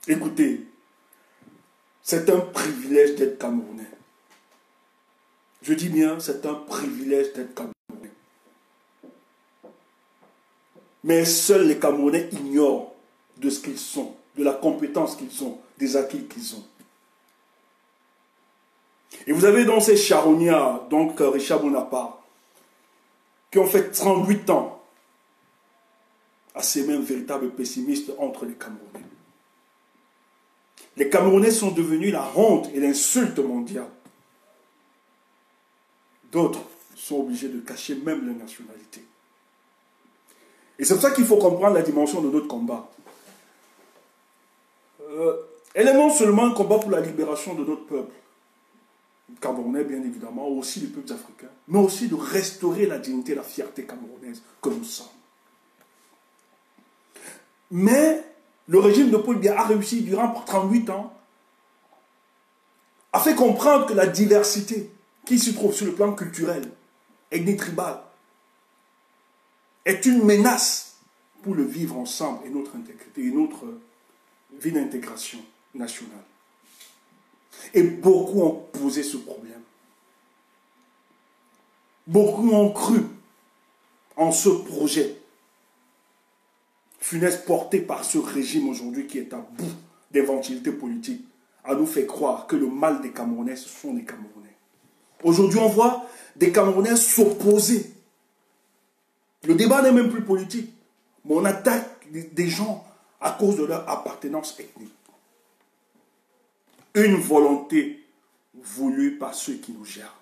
Écoutez, c'est un privilège d'être Camerounais. Je dis bien, c'est un privilège d'être Camerounais. Mais seuls les Camerounais ignorent de ce qu'ils sont, de la compétence qu'ils ont, des acquis qu'ils ont. Et vous avez donc ces charognards, donc Richard Bonaparte, qui ont fait 38 ans à ces mêmes véritables pessimistes entre les Camerounais. Les Camerounais sont devenus la honte et l'insulte mondiale. D'autres sont obligés de cacher même leur nationalité. Et c'est pour ça qu'il faut comprendre la dimension de notre combat. Elle est non seulement un combat pour la libération de notre peuple, camerounais bien évidemment, aussi les peuples africains, mais aussi de restaurer la dignité et la fierté camerounaise que nous sommes. Mais le régime de Paul Biya a réussi durant 38 ans à faire comprendre que la diversité qui se trouve sur le plan culturel, ethnique, tribal, est une menace pour le vivre ensemble et notre intégrité et notre vie d'intégration nationale. Et beaucoup ont posé ce problème. Beaucoup ont cru en ce projet funeste porté par ce régime aujourd'hui qui est à bout d'inventivité politique, à nous faire croire que le mal des Camerounais, ce sont les Camerounais. Aujourd'hui, on voit des Camerounais s'opposer. Le débat n'est même plus politique, mais on attaque des gens à cause de leur appartenance ethnique. Une volonté voulue par ceux qui nous gèrent.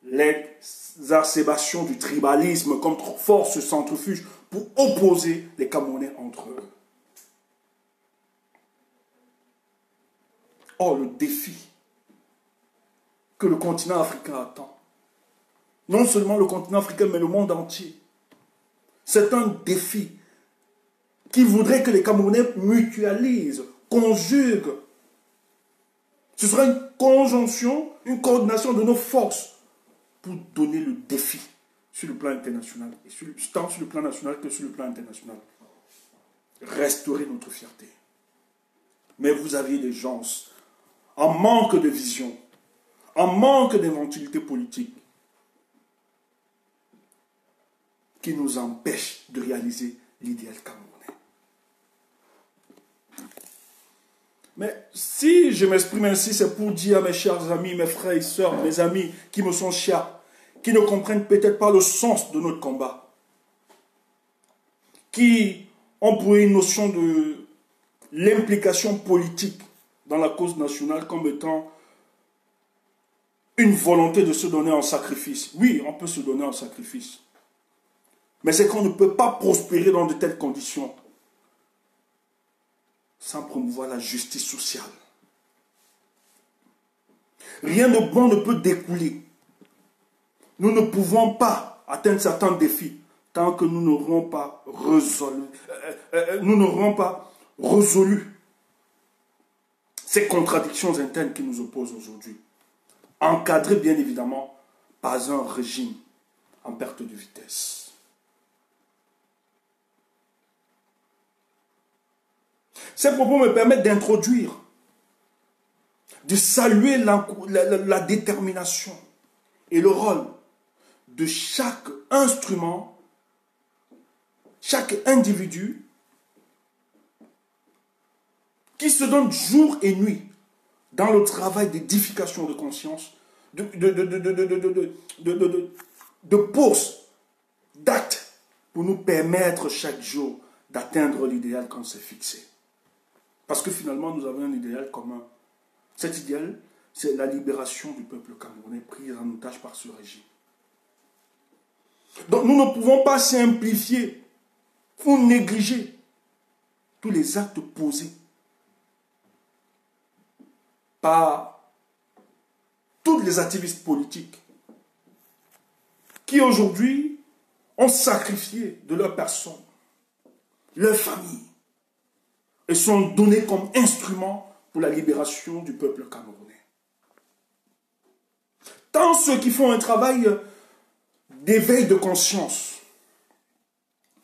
L'exacerbation du tribalisme comme force centrifuge pour opposer les Camerounais entre eux. Or, le défi que le continent africain attend, non seulement le continent africain, mais le monde entier, c'est un défi qui voudrait que les Camerounais mutualisent, conjuguent. Ce sera une conjonction, une coordination de nos forces pour donner le défi sur le plan international, et tant sur le plan national que sur le plan international. Restaurer notre fierté. Mais vous aviez des gens en manque de vision, en manque d'inventivité politique, qui nous empêchent de réaliser l'idéal camerounais. Mais si je m'exprime ainsi, c'est pour dire à mes chers amis, mes frères et sœurs, mes amis qui me sont chers, qui ne comprennent peut-être pas le sens de notre combat, qui ont pour une notion de l'implication politique dans la cause nationale comme étant une volonté de se donner en sacrifice. Oui, on peut se donner en sacrifice. Mais c'est qu'on ne peut pas prospérer dans de telles conditions sans promouvoir la justice sociale. Rien de bon ne peut découler. Nous ne pouvons pas atteindre certains défis tant que nous n'aurons pas résolu ces contradictions internes qui nous opposent aujourd'hui. Encadrées bien évidemment par un régime en perte de vitesse. Ces propos me permettent d'introduire, de saluer la détermination et le rôle de chaque instrument, chaque individu qui se donne jour et nuit dans le travail d'édification de conscience, de pause, d'actes pour nous permettre chaque jour d'atteindre l'idéal qu'on s'est fixé. Parce que finalement, nous avons un idéal commun. Cet idéal, c'est la libération du peuple camerounais pris en otage par ce régime. Donc nous ne pouvons pas simplifier ou négliger tous les actes posés par tous les activistes politiques qui aujourd'hui ont sacrifié de leur personne, leur famille, et sont donnés comme instruments pour la libération du peuple camerounais. Tant ceux qui font un travail d'éveil de conscience,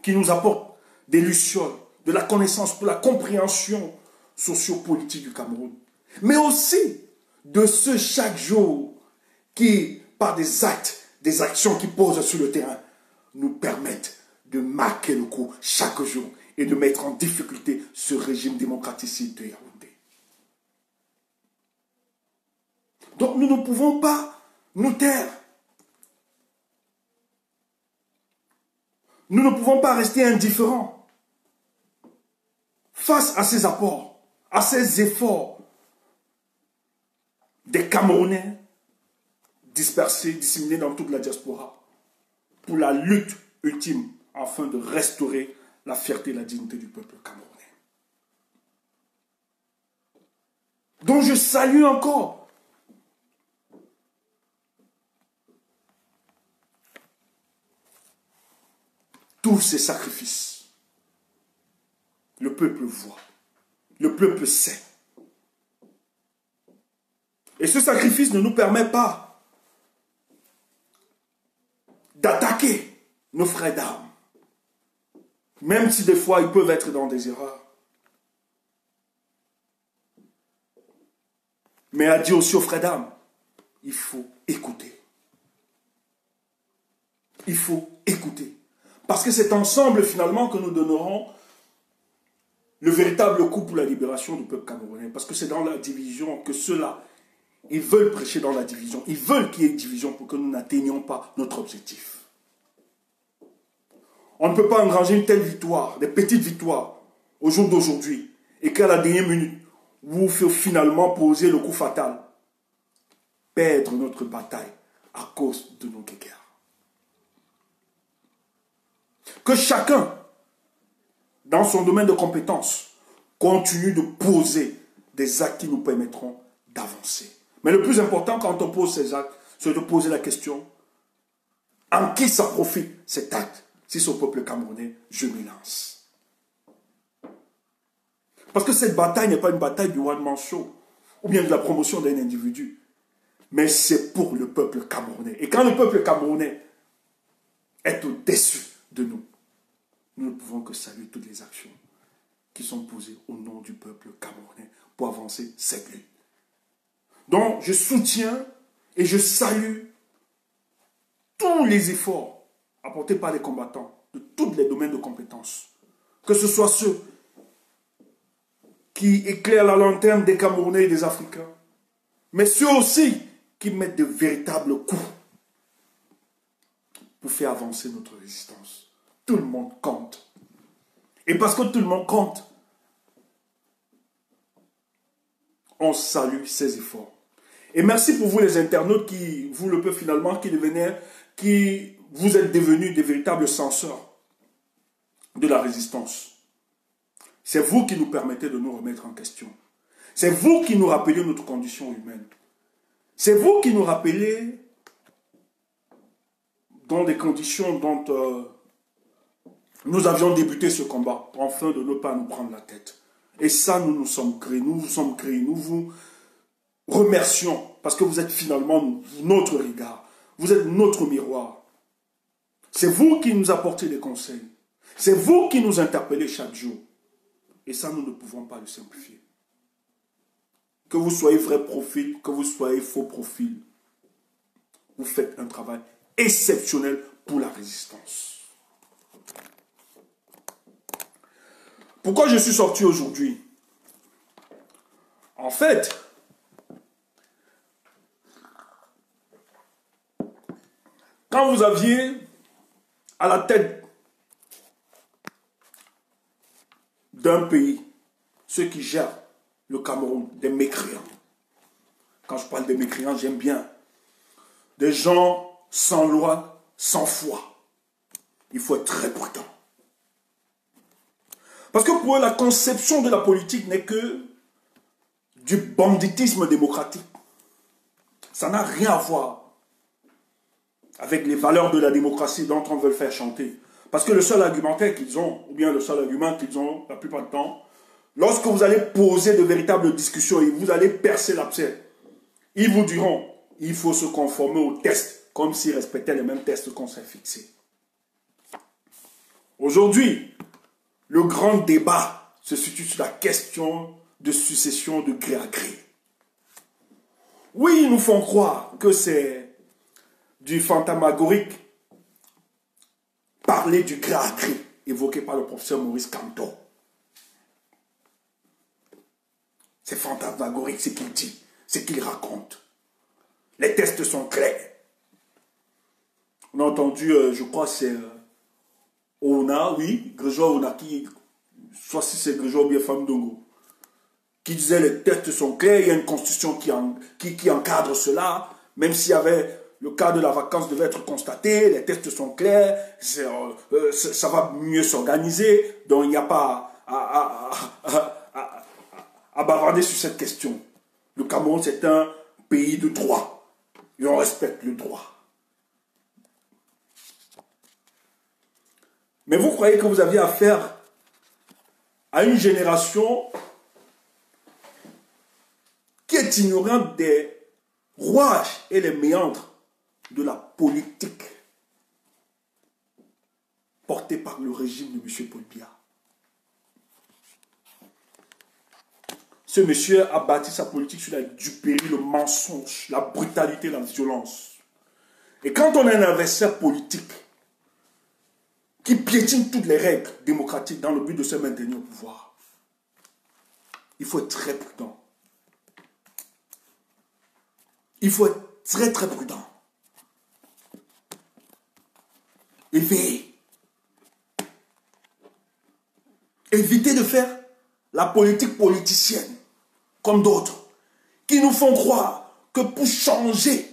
qui nous apportent des lucioles, de la connaissance pour la compréhension sociopolitique du Cameroun, mais aussi de ceux chaque jour qui, par des actes, des actions qui posent sur le terrain, nous permettent de marquer le coup chaque jour et de mettre en difficulté ce régime démocraticide de Yaoundé. Donc nous ne pouvons pas nous taire. Nous ne pouvons pas rester indifférents face à ces apports, à ces efforts des Camerounais dispersés, disséminés dans toute la diaspora pour la lutte ultime afin de restaurer la fierté et la dignité du peuple camerounais. Donc je salue encore tous ces sacrifices. Le peuple voit, le peuple sait. Et ce sacrifice ne nous permet pas d'attaquer nos frères d'armes. Même si des fois ils peuvent être dans des erreurs. Mais à dire aussi aux frères d'armes, il faut écouter. Il faut écouter. Parce que c'est ensemble finalement que nous donnerons le véritable coup pour la libération du peuple camerounais. Parce que c'est dans la division que ceux-là, ils veulent prêcher dans la division. Ils veulent qu'il y ait une division pour que nous n'atteignions pas notre objectif. On ne peut pas engranger une telle victoire, des petites victoires, au jour d'aujourd'hui, et qu'à la dernière minute, vous faites finalement poser le coup fatal, perdre notre bataille à cause de nos guerres. Que chacun, dans son domaine de compétences, continue de poser des actes qui nous permettront d'avancer. Mais le plus important quand on pose ces actes, c'est de poser la question, en qui ça profite cet acte? Si c'est au peuple camerounais, je me lance. Parce que cette bataille n'est pas une bataille du one-man show, ou bien de la promotion d'un individu, mais c'est pour le peuple camerounais. Et quand le peuple camerounais est au-dessus de nous, nous ne pouvons que saluer toutes les actions qui sont posées au nom du peuple camerounais pour avancer cette lutte. Donc, je soutiens et je salue tous les efforts apportés par les combattants de tous les domaines de compétences. Que ce soit ceux qui éclairent la lanterne des Camerounais et des Africains, mais ceux aussi qui mettent de véritables coups pour faire avancer notre résistance. Tout le monde compte. Et parce que tout le monde compte, on salue ces efforts. Et merci pour vous les internautes qui, vous le peu finalement, qui vous êtes devenus des véritables censeurs de la résistance. C'est vous qui nous permettez de nous remettre en question. C'est vous qui nous rappelez notre condition humaine. C'est vous qui nous rappelez dans des conditions dont nous avions débuté ce combat, afin de ne pas nous prendre la tête. Et ça, nous sommes créés, nous vous remercions, parce que vous êtes finalement notre regard, vous êtes notre miroir. C'est vous qui nous apportez des conseils. C'est vous qui nous interpellez chaque jour. Et ça, nous ne pouvons pas le simplifier. Que vous soyez vrai profil, que vous soyez faux profil, vous faites un travail exceptionnel pour la résistance. Pourquoi je suis sorti aujourd'hui? En fait, quand vous aviez à la tête d'un pays, ceux qui gèrent le Cameroun, des mécréants. Quand je parle des mécréants, j'aime bien. Des gens sans loi, sans foi. Il faut être très prudent. Parce que pour eux, la conception de la politique n'est que du banditisme démocratique. Ça n'a rien à voir avec les valeurs de la démocratie dont on veut le faire chanter. Parce que le seul argumentaire qu'ils ont, ou bien le seul argument qu'ils ont la plupart du temps, lorsque vous allez poser de véritables discussions et vous allez percer l'abcès, ils vous diront, il faut se conformer aux tests, comme s'ils respectaient les mêmes tests qu'on s'est fixés. Aujourd'hui, le grand débat se situe sur la question de succession de gré à gré. Oui, ils nous font croire que c'est du fantasmagorique parler du gré à gré évoqué par le professeur Maurice Kamto. C'est fantasmagorique ce qu'il dit, ce qu'il raconte. Les tests sont clairs. On a entendu, je crois c'est Ona, oui, Grégoire Ona, qui, soit si c'est Grégoire ou bien Femme Dongo, qui disait les tests sont clairs, il y a une constitution qui encadre cela, même s'il y avait le cas de la vacance devait être constaté, les tests sont clairs, ça va mieux s'organiser, donc il n'y a pas à bavarder sur cette question. Le Cameroun, c'est un pays de droit, et on respecte le droit. Mais vous croyez que vous aviez affaire à une génération qui est ignorante des rouages et les méandres de la politique portée par le régime de M. Paul Biya. Ce monsieur a bâti sa politique sur la duperie, le mensonge, la brutalité, la violence. Et quand on a un adversaire politique qui piétine toutes les règles démocratiques dans le but de se maintenir au pouvoir, il faut être très prudent. Il faut être très très prudent. Et veiller. Éviter de faire la politique politicienne, comme d'autres, qui nous font croire que pour changer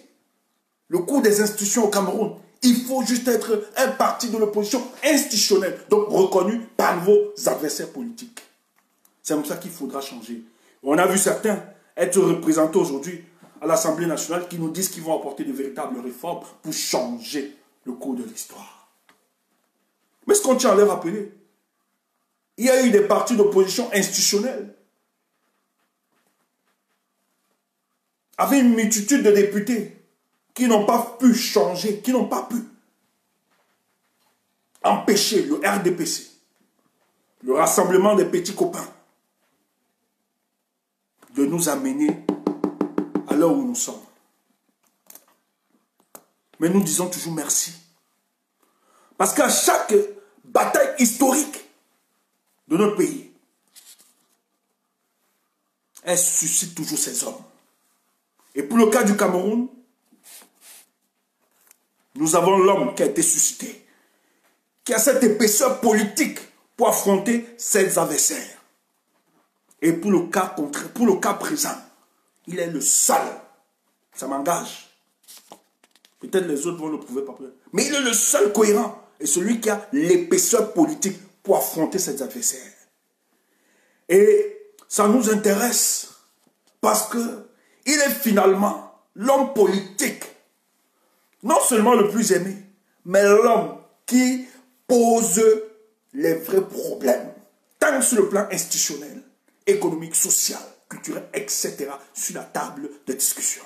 le cours des institutions au Cameroun, il faut juste être un parti de l'opposition institutionnelle, donc reconnu par vos adversaires politiques. C'est comme ça qu'il faudra changer. On a vu certains être représentés aujourd'hui à l'Assemblée nationale qui nous disent qu'ils vont apporter de véritables réformes pour changer le cours de l'histoire. Mais ce qu'on tient à leur rappeler, il y a eu des partis d'opposition institutionnels avec une multitude de députés qui n'ont pas pu changer, qui n'ont pas pu empêcher le RDPC, le rassemblement des petits copains, de nous amener à l'heure où nous sommes. Mais nous disons toujours merci. Parce qu'à chaque bataille historique de notre pays, elle suscite toujours ces hommes. Et pour le cas du Cameroun, nous avons l'homme qui a été suscité, qui a cette épaisseur politique pour affronter ses adversaires. Et pour le cas contraire, pour le cas présent, il est le seul. Ça m'engage. Peut-être les autres vont le prouver par peu. Mais il est le seul cohérent et celui qui a l'épaisseur politique pour affronter ses adversaires. Et ça nous intéresse parce que il est finalement l'homme politique, non seulement le plus aimé, mais l'homme qui pose les vrais problèmes, tant sur le plan institutionnel, économique, social, culturel, etc., sur la table de discussion.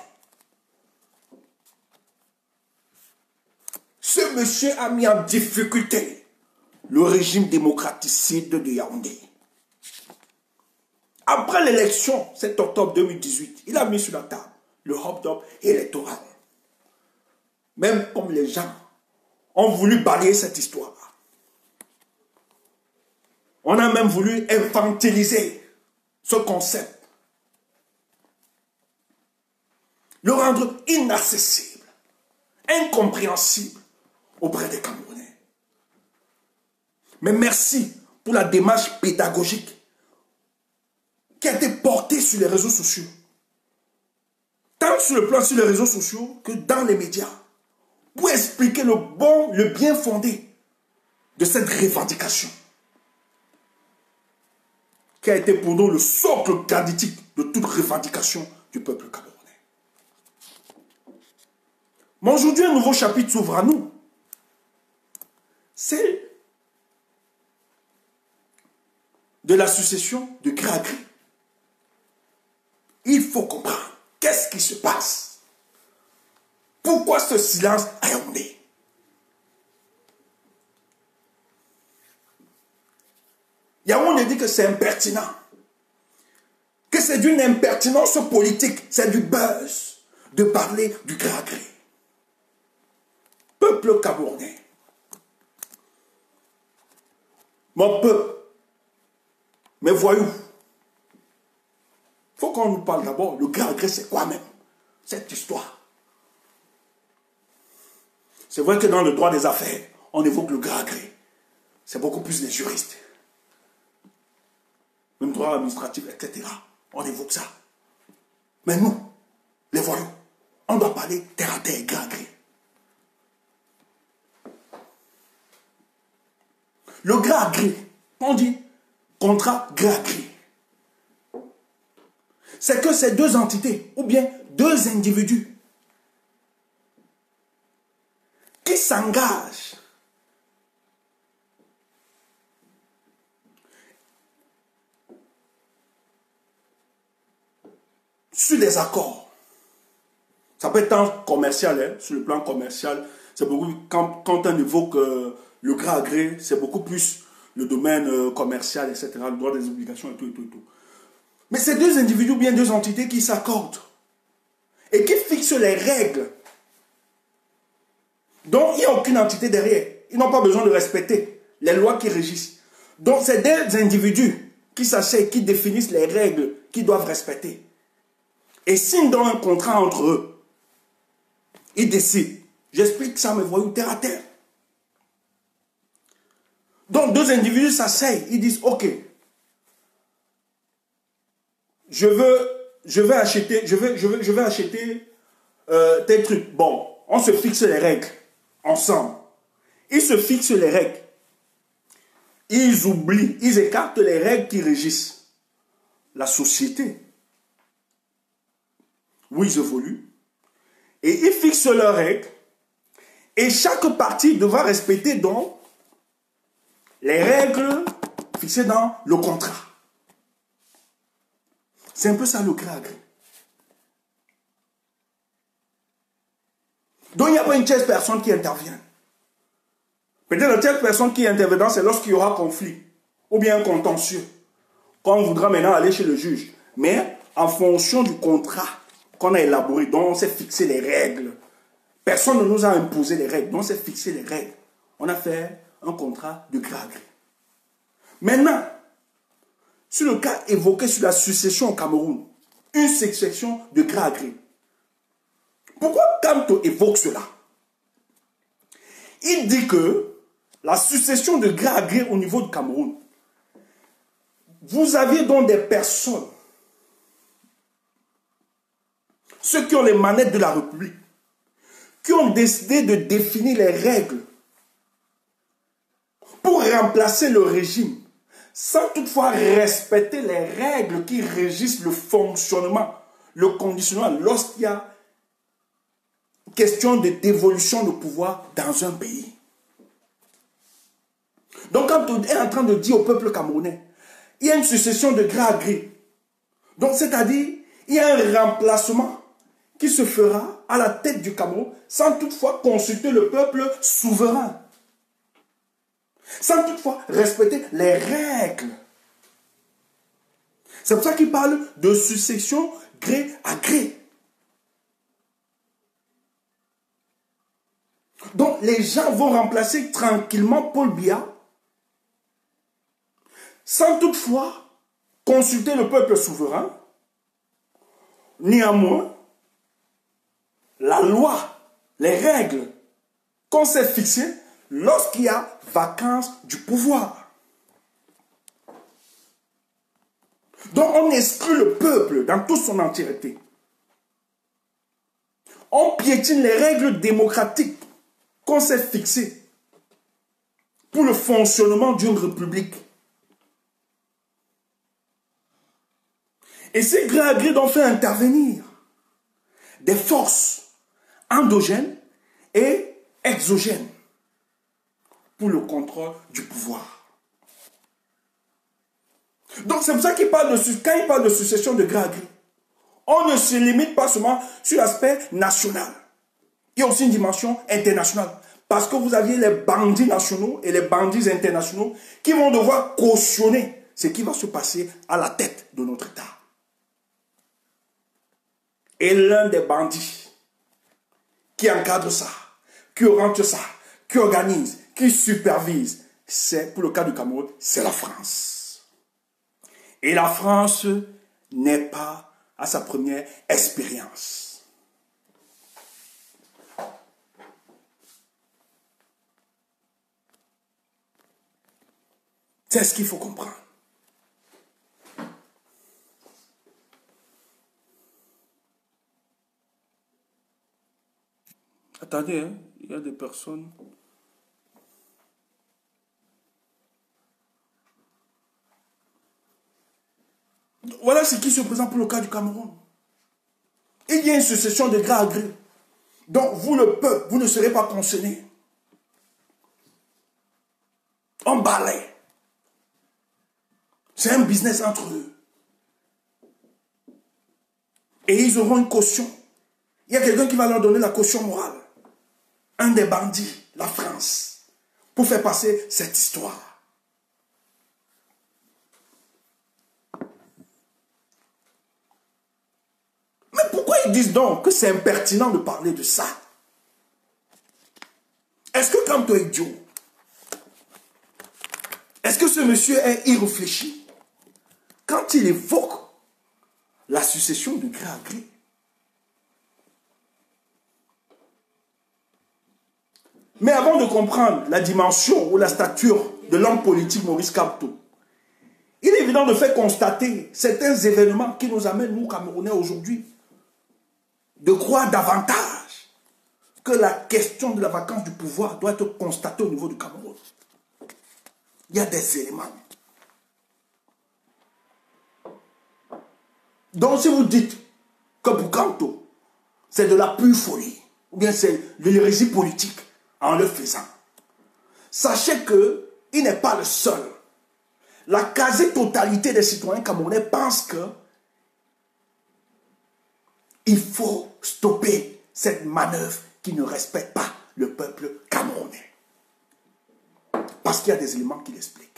Ce monsieur a mis en difficulté le régime démocraticide de Yaoundé. Après l'élection, 7 octobre 2018, il a mis sur la table le hold-up électoral. Même comme les gens ont voulu balayer cette histoire. On a même voulu infantiliser ce concept. Le rendre inaccessible, incompréhensible auprès des Camerounais. Mais merci pour la démarche pédagogique qui a été portée sur les réseaux sociaux. Tant sur le plan sur les réseaux sociaux que dans les médias. Pour expliquer le bien fondé de cette revendication. Qui a été pour nous le socle granitique de toute revendication du peuple camerounais. Mais aujourd'hui, un nouveau chapitre s'ouvre à nous. C'est de la succession de gré à gré. Il faut comprendre qu'est-ce qui se passe. Pourquoi ce silence à Yaoundé? Yaoundé dit que c'est impertinent. c'est d'une impertinence politique, c'est du buzz de parler du gré à gré. Peuple camerounais, mon peuple, mes voyous, il faut qu'on nous parle d'abord, le gré à gré c'est quoi même? Cette histoire. C'est vrai que dans le droit des affaires, on évoque le gré à gré. C'est beaucoup plus les juristes. Même droit administratif, etc. On évoque ça. Mais nous, les voyous, on doit parler terre à terre, gré à gré. Le gré à gré, on dit contrat gré à gré. C'est que ces deux entités, ou bien deux individus, qui s'engagent sur des accords. Ça peut être tant commercial, hein, sur le plan commercial, c'est beaucoup, quand on évoque le gré à gré, c'est beaucoup plus le domaine commercial, etc., le droit des obligations et tout, et tout, et tout. Mais c'est deux individus, bien deux entités qui s'accordent et qui fixent les règles dont il n'y a aucune entité derrière. Ils n'ont pas besoin de respecter les lois qui régissent. Donc c'est des individus qui s'asseyent, qui définissent les règles qu'ils doivent respecter. Et signent dans un contrat entre eux. Ils décident. J'explique ça, mes voyous, terre à terre. Donc deux individus s'asseyent, ils disent, ok, je vais acheter tel truc. Bon, on se fixe les règles ensemble. Ils se fixent les règles. Ils oublient, ils écartent les règles qui régissent la société où ils évoluent. Et ils fixent leurs règles. Et chaque partie devra respecter donc les règles fixées dans le contrat. C'est un peu ça le gré à gré. Donc il n'y a pas une tierce personne qui intervient. Peut-être la tierce personne qui intervient, c'est lorsqu'il y aura conflit ou bien un contentieux. Quand on voudra maintenant aller chez le juge. Mais en fonction du contrat qu'on a élaboré, dont on s'est fixé les règles. Personne ne nous a imposé les règles, dont on s'est fixé les règles. On a fait un contrat de gré à gré. Maintenant, sur le cas évoqué sur la succession au Cameroun, une succession de gré à gré. Pourquoi Kamto évoque cela? Il dit que la succession de gré à gré au niveau du Cameroun, vous aviez donc des personnes, ceux qui ont les manettes de la République, qui ont décidé de définir les règles pour remplacer le régime, sans toutefois respecter les règles qui régissent le fonctionnement, le conditionnement, lorsqu'il y a question de dévolution de pouvoir dans un pays. Donc quand on est en train de dire au peuple camerounais, il y a une succession de gré à gré. Donc c'est-à-dire, il y a un remplacement qui se fera à la tête du Cameroun sans toutefois consulter le peuple souverain. Sans toutefois respecter les règles. C'est pour ça qu'il parle de succession gré à gré. Donc les gens vont remplacer tranquillement Paul Biya sans toutefois consulter le peuple souverain. Néanmoins, la loi, les règles qu'on s'est fixées lorsqu'il y a vacance du pouvoir. Donc on exclut le peuple dans toute son entièreté. On piétine les règles démocratiques qu'on s'est fixées pour le fonctionnement d'une république. Et ces gré à gré ont fait intervenir des forces endogènes et exogènes pour le contrôle du pouvoir. Donc c'est pour ça qu'il parle quand il parle de succession de gré à gré, on ne se limite pas seulement sur l'aspect national. Il y a aussi une dimension internationale. Parce que vous aviez les bandits nationaux et les bandits internationaux qui vont devoir cautionner ce qui va se passer à la tête de notre État. Et l'un des bandits qui encadre ça, qui oriente ça, qui organise, qui supervise, c'est, pour le cas du Cameroun, c'est la France. Et la France n'est pas à sa première expérience. C'est ce qu'il faut comprendre. Attendez, hein, il y a des personnes... Voilà ce qui se présente pour le cas du Cameroun. Il y a une succession de gré à gré. Donc, vous, le peuple, vous ne serez pas concerné. On balaye. C'est un business entre eux. Et ils auront une caution. Il y a quelqu'un qui va leur donner la caution morale. Un des bandits, la France, pour faire passer cette histoire. Mais pourquoi ils disent donc que c'est impertinent de parler de ça? Est-ce que Kamto est idiot? Est-ce que ce monsieur est irréfléchi? Quand il évoque la succession de gré à gré, mais avant de comprendre la dimension ou la stature de l'homme politique Maurice Kamto, il est évident de faire constater certains événements qui nous amènent, nous, Camerounais, aujourd'hui, de croire davantage que la question de la vacance du pouvoir doit être constatée au niveau du Cameroun. Il y a des éléments. Donc, si vous dites que pour Kamto, c'est de la pure folie, ou bien c'est de l'hérésie politique en le faisant, sachez qu'il n'est pas le seul. La quasi-totalité des citoyens camerounais pensent que il faut stopper cette manœuvre qui ne respecte pas le peuple camerounais. Parce qu'il y a des éléments qui l'expliquent.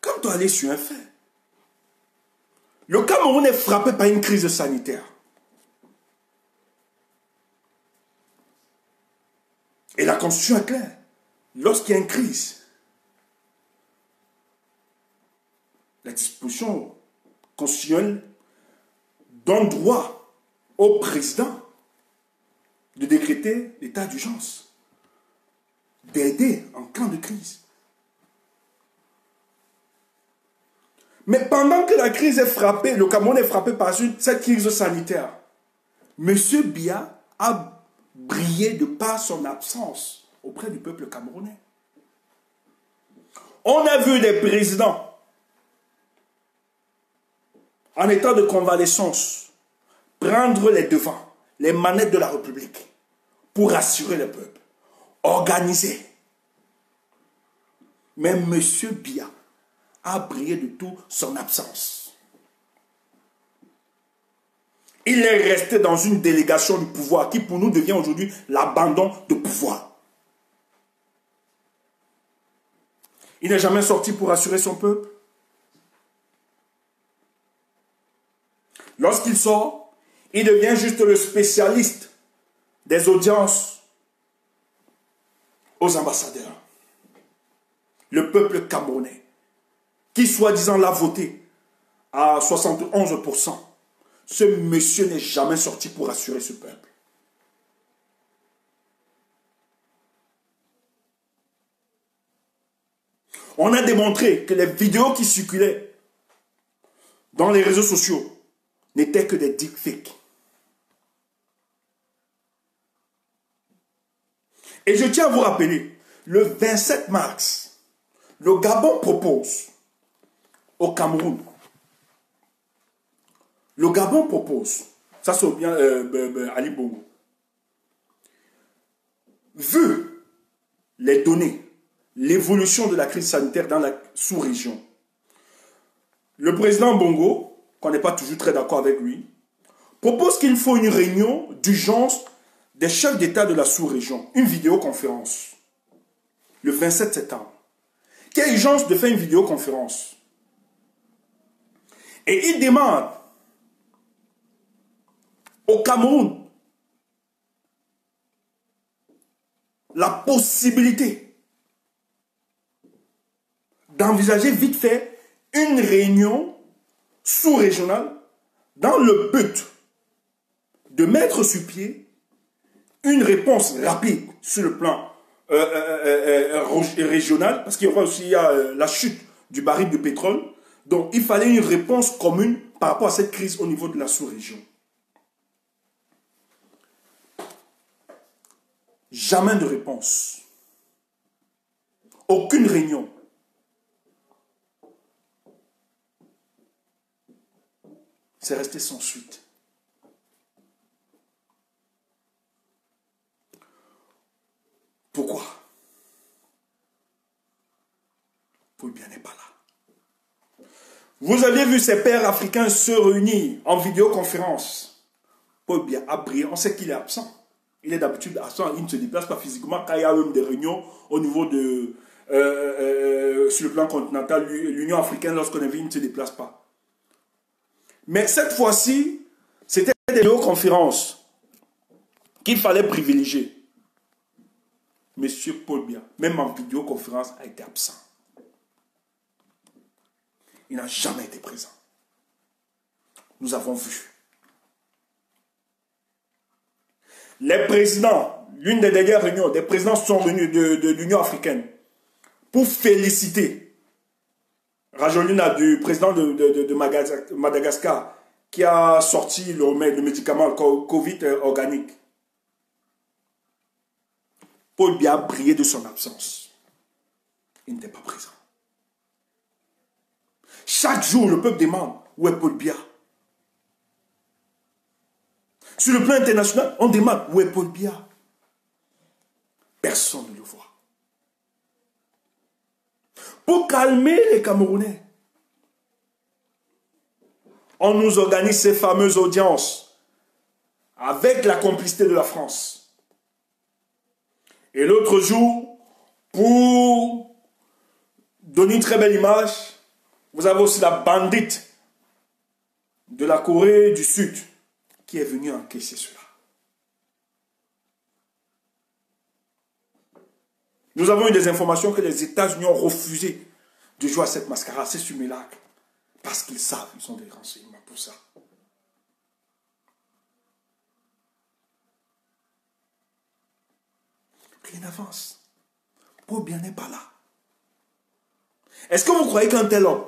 Quand on allait sur un fait, le Cameroun est frappé par une crise sanitaire. Et la Constitution est claire. Lorsqu'il y a une crise, la disposition constitutionnelle donne droit au président de décréter l'état d'urgence, d'aider en cas de crise. Mais pendant que la crise est frappée, le Cameroun est frappé par cette crise sanitaire, M. Biya a brillé de par son absence auprès du peuple camerounais. On a vu des présidents en état de convalescence prendre les devants, les manettes de la République pour rassurer le peuple, organiser. Mais M. Biya a brillé de tout son absence. Il est resté dans une délégation du pouvoir qui pour nous devient aujourd'hui l'abandon de pouvoir. Il n'est jamais sorti pour rassurer son peuple. Lorsqu'il sort, il devient juste le spécialiste des audiences aux ambassadeurs. Le peuple camerounais, qui soi-disant l'a voté à 71%, ce monsieur n'est jamais sorti pour rassurer ce peuple. On a démontré que les vidéos qui circulaient dans les réseaux sociaux n'étaient que des deepfakes. Et je tiens à vous rappeler, le 27 mars, le Gabon propose au Cameroun. Le Gabon propose, ça c'est bien Ali Bongo, vu les données, l'évolution de la crise sanitaire dans la sous-région, le président Bongo, qu'on n'est pas toujours très d'accord avec lui, propose qu'il faut une réunion d'urgence des chefs d'État de la sous-région une vidéoconférence le 27 septembre. Qui a urgence de faire une vidéoconférence. Et il demande au Cameroun la possibilité d'envisager vite fait une réunion sous-régionale dans le but de mettre sur pied une réponse rapide sur le plan régional, parce qu'il y aura aussi la chute du baril de pétrole. Donc il fallait une réponse commune par rapport à cette crise au niveau de la sous-région. Jamais de réponse. Aucune réunion. C'est resté sans suite. Pourquoi? Paul Biya n'est pas là. Vous aviez vu ces pères africains se réunir en vidéoconférence. Paul Biya a brillé. On sait qu'il est absent. Il est d'habitude absent. Il ne se déplace pas physiquement. Quand il y a même des réunions au niveau de... sur le plan continental, l'Union africaine, lorsqu'on est vu, il ne se déplace pas. Mais cette fois-ci, c'était des vidéoconférences qu'il fallait privilégier. Monsieur Paul Biya, même en vidéoconférence, a été absent. Il n'a jamais été présent. Nous avons vu. Les présidents, l'une des dernières réunions, des présidents sont venus de l'Union africaine pour féliciter Rajolina, du président de Madagascar, qui a sorti le médicament Covid organique. Paul Biya a brillé de son absence. Il n'était pas présent. Chaque jour, le peuple demande où est Paul Biya. Sur le plan international, on demande où est Paul Biya. Personne ne le voit. Pour calmer les Camerounais, on nous organise ces fameuses audiences avec la complicité de la France. Et l'autre jour, pour donner une très belle image, vous avez aussi la bandite de la Corée du Sud qui est venue encaisser cela. Nous avons eu des informations que les États-Unis ont refusé de jouer à cette mascarade, c'est simulacre. Parce qu'ils savent, ils ont des renseignements pour ça. Rien n'avance. Paul Biya n'est pas là. Est-ce que vous croyez qu'un tel homme,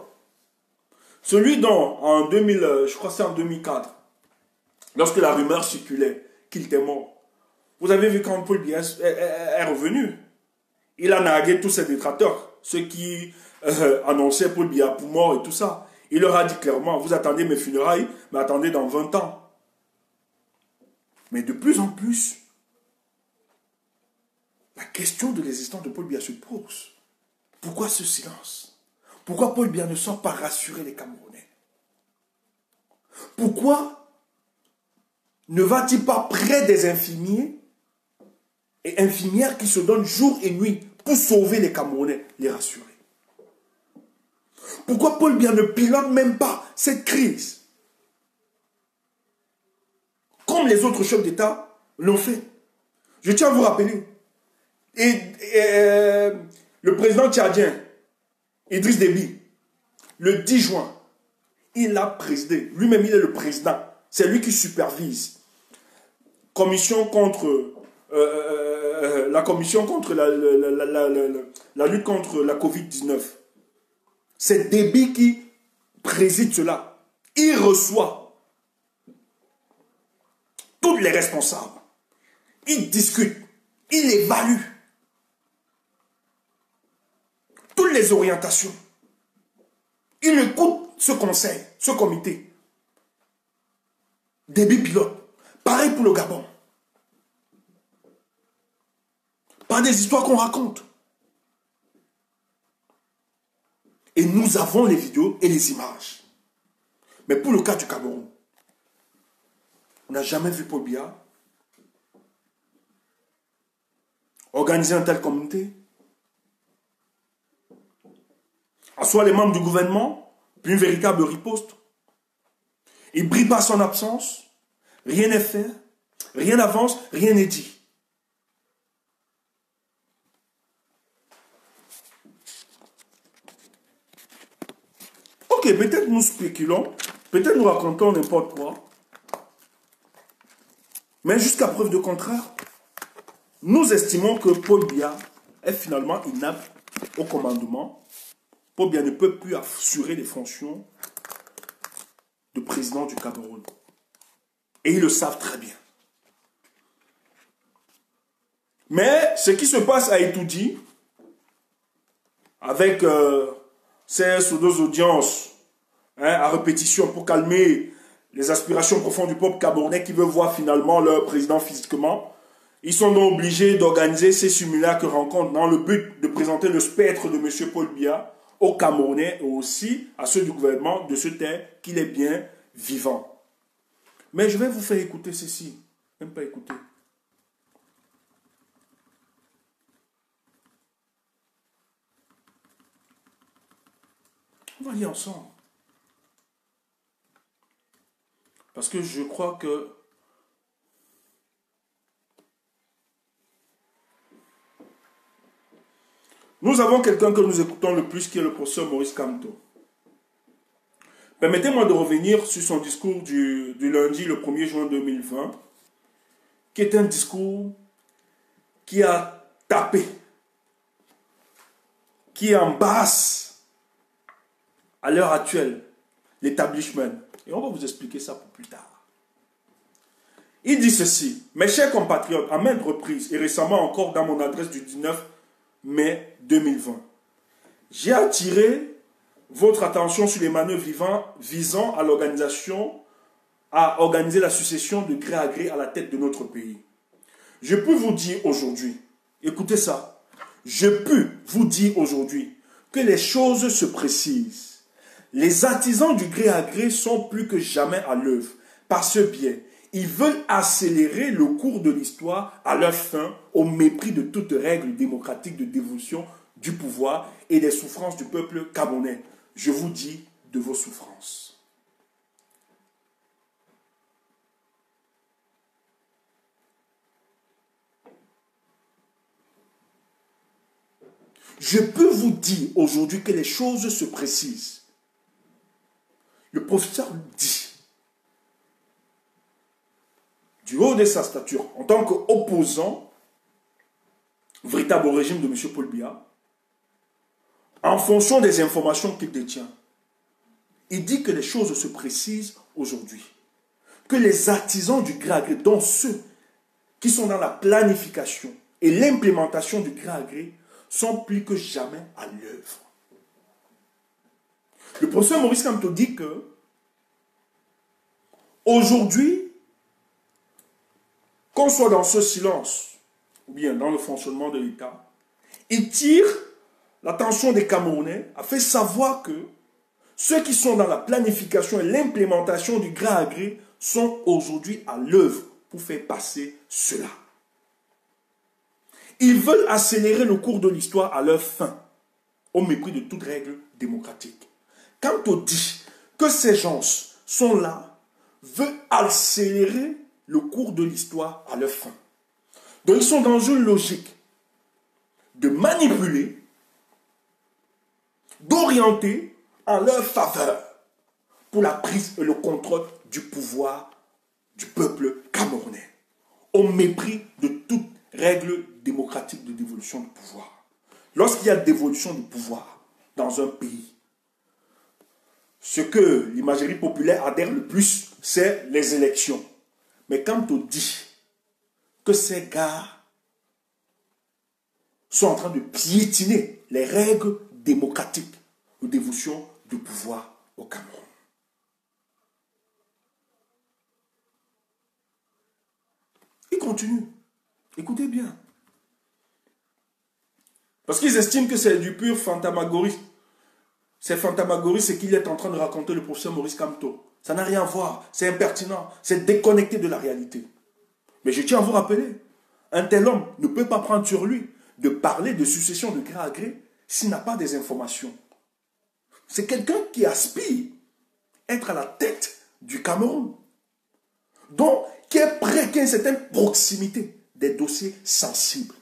celui dont en 2000, je crois que c'est en 2004, lorsque la rumeur circulait qu'il était mort, vous avez vu quand Paul Biya est revenu, il a nargué tous ses détracteurs, ceux qui annonçaient Paul Biya pour mort et tout ça. Il leur a dit clairement, vous attendez mes funérailles, mais attendez dans 20 ans. Mais de plus en plus, la question de l'existence de Paul Biya se pose. Pourquoi ce silence? Pourquoi Paul Biya ne sort pas rassurer les Camerounais? Pourquoi ne va-t-il pas près des infirmiers et infirmières qui se donnent jour et nuit pour sauver les Camerounais, les rassurer? Pourquoi Paul Biya ne pilote même pas cette crise comme les autres chefs d'État l'ont fait? Je tiens à vous rappeler, le président tchadien, Idriss Déby, le 10 juin, il a présidé, lui-même il est le président, c'est lui qui supervise commission contre la commission contre la lutte contre la Covid-19. C'est Déby qui préside cela. Il reçoit tous les responsables. Il discute. Il évalue toutes les orientations. Il écoute ce conseil, ce comité. Déby pilote. Pareil pour le Gabon. Pas des histoires qu'on raconte. Et nous avons les vidéos et les images. Mais pour le cas du Cameroun, on n'a jamais vu Paul Biya organiser un tel comité. Asseoir les membres du gouvernement, puis une véritable riposte. Il brille par son absence, rien n'est fait, rien n'avance, rien n'est dit. Ok, peut-être nous spéculons, peut-être nous racontons n'importe quoi, mais jusqu'à preuve de contraire, nous estimons que Paul Biya est finalement inapte au commandement. Paul Biya ne peut plus assurer les fonctions de président du Cameroun. Et ils le savent très bien. Mais ce qui se passe à Itoudi, avec ces pseudo-audiences à répétition pour calmer les aspirations profondes du peuple camerounais qui veut voir finalement leur président physiquement, ils sont donc obligés d'organiser ces simulacres rencontres dans le but de présenter le spectre de M. Paul Biya aux Camerounais et aussi à ceux du gouvernement de se taire qu'il est bien vivant. Mais je vais vous faire écouter ceci. Même pas écouter. On va lire ensemble. Parce que je crois que nous avons quelqu'un que nous écoutons le plus, qui est le professeur Maurice Kamto. Permettez-moi de revenir sur son discours du lundi, le 1er juin 2020, qui est un discours qui a tapé, qui embasse à l'heure actuelle l'établissement. Et on va vous expliquer ça pour plus tard. Il dit ceci: mes chers compatriotes, à maintes reprises, et récemment encore dans mon adresse du 19 mai 2020, j'ai attiré votre attention sur les manœuvres visant à organiser la succession de gré à gré à la tête de notre pays. Je peux vous dire aujourd'hui, écoutez ça, je peux vous dire aujourd'hui que les choses se précisent. Les artisans du gré à gré sont plus que jamais à l'œuvre. Par ce biais, ils veulent accélérer le cours de l'histoire à leur fin, au mépris de toute règle démocratique de dévotion du pouvoir et des souffrances du peuple camerounais. Je vous dis de vos souffrances. Je peux vous dire aujourd'hui que les choses se précisent. Le professeur dit, du haut de sa stature, en tant qu'opposant véritable au régime de M. Paul Biya, en fonction des informations qu'il détient, il dit que les choses se précisent aujourd'hui. Que les artisans du gré à gré, dont ceux qui sont dans la planification et l'implémentation du gré à gré, sont plus que jamais à l'œuvre. Le professeur Maurice Kamto dit que aujourd'hui, qu'on soit dans ce silence ou bien dans le fonctionnement de l'État, il tire l'attention des Camerounais, a fait savoir que ceux qui sont dans la planification et l'implémentation du gré à gré sont aujourd'hui à l'œuvre pour faire passer cela. Ils veulent accélérer le cours de l'histoire à leur fin, au mépris de toute règle démocratique. Quand on dit que ces gens sont là, veulent accélérer le cours de l'histoire à leur fin. Donc ils sont dans une logique de manipuler, d'orienter en leur faveur pour la prise et le contrôle du pouvoir du peuple camerounais, au mépris de toute règle démocratique de dévolution du pouvoir. Lorsqu'il y a dévolution du pouvoir dans un pays, ce que l'imagerie populaire adhère le plus, c'est les élections. Mais quand on dit que ces gars sont en train de piétiner les règles démocratiques de dévolution du pouvoir au Cameroun, ils continuent. Écoutez bien. Parce qu'ils estiment que c'est du pur fantasmagorie. C'est fantasmagorie ce qu'il est en train de raconter le professeur Maurice Kamto. Ça n'a rien à voir. C'est impertinent. C'est déconnecté de la réalité. Mais je tiens à vous rappeler, Un tel homme ne peut pas prendre sur lui de parler de succession de gré à gré s'il n'a pas des informations. C'est quelqu'un qui aspire à être à la tête du Cameroun. Donc, qui est prêt, qui a une certaine proximité des dossiers sensibles.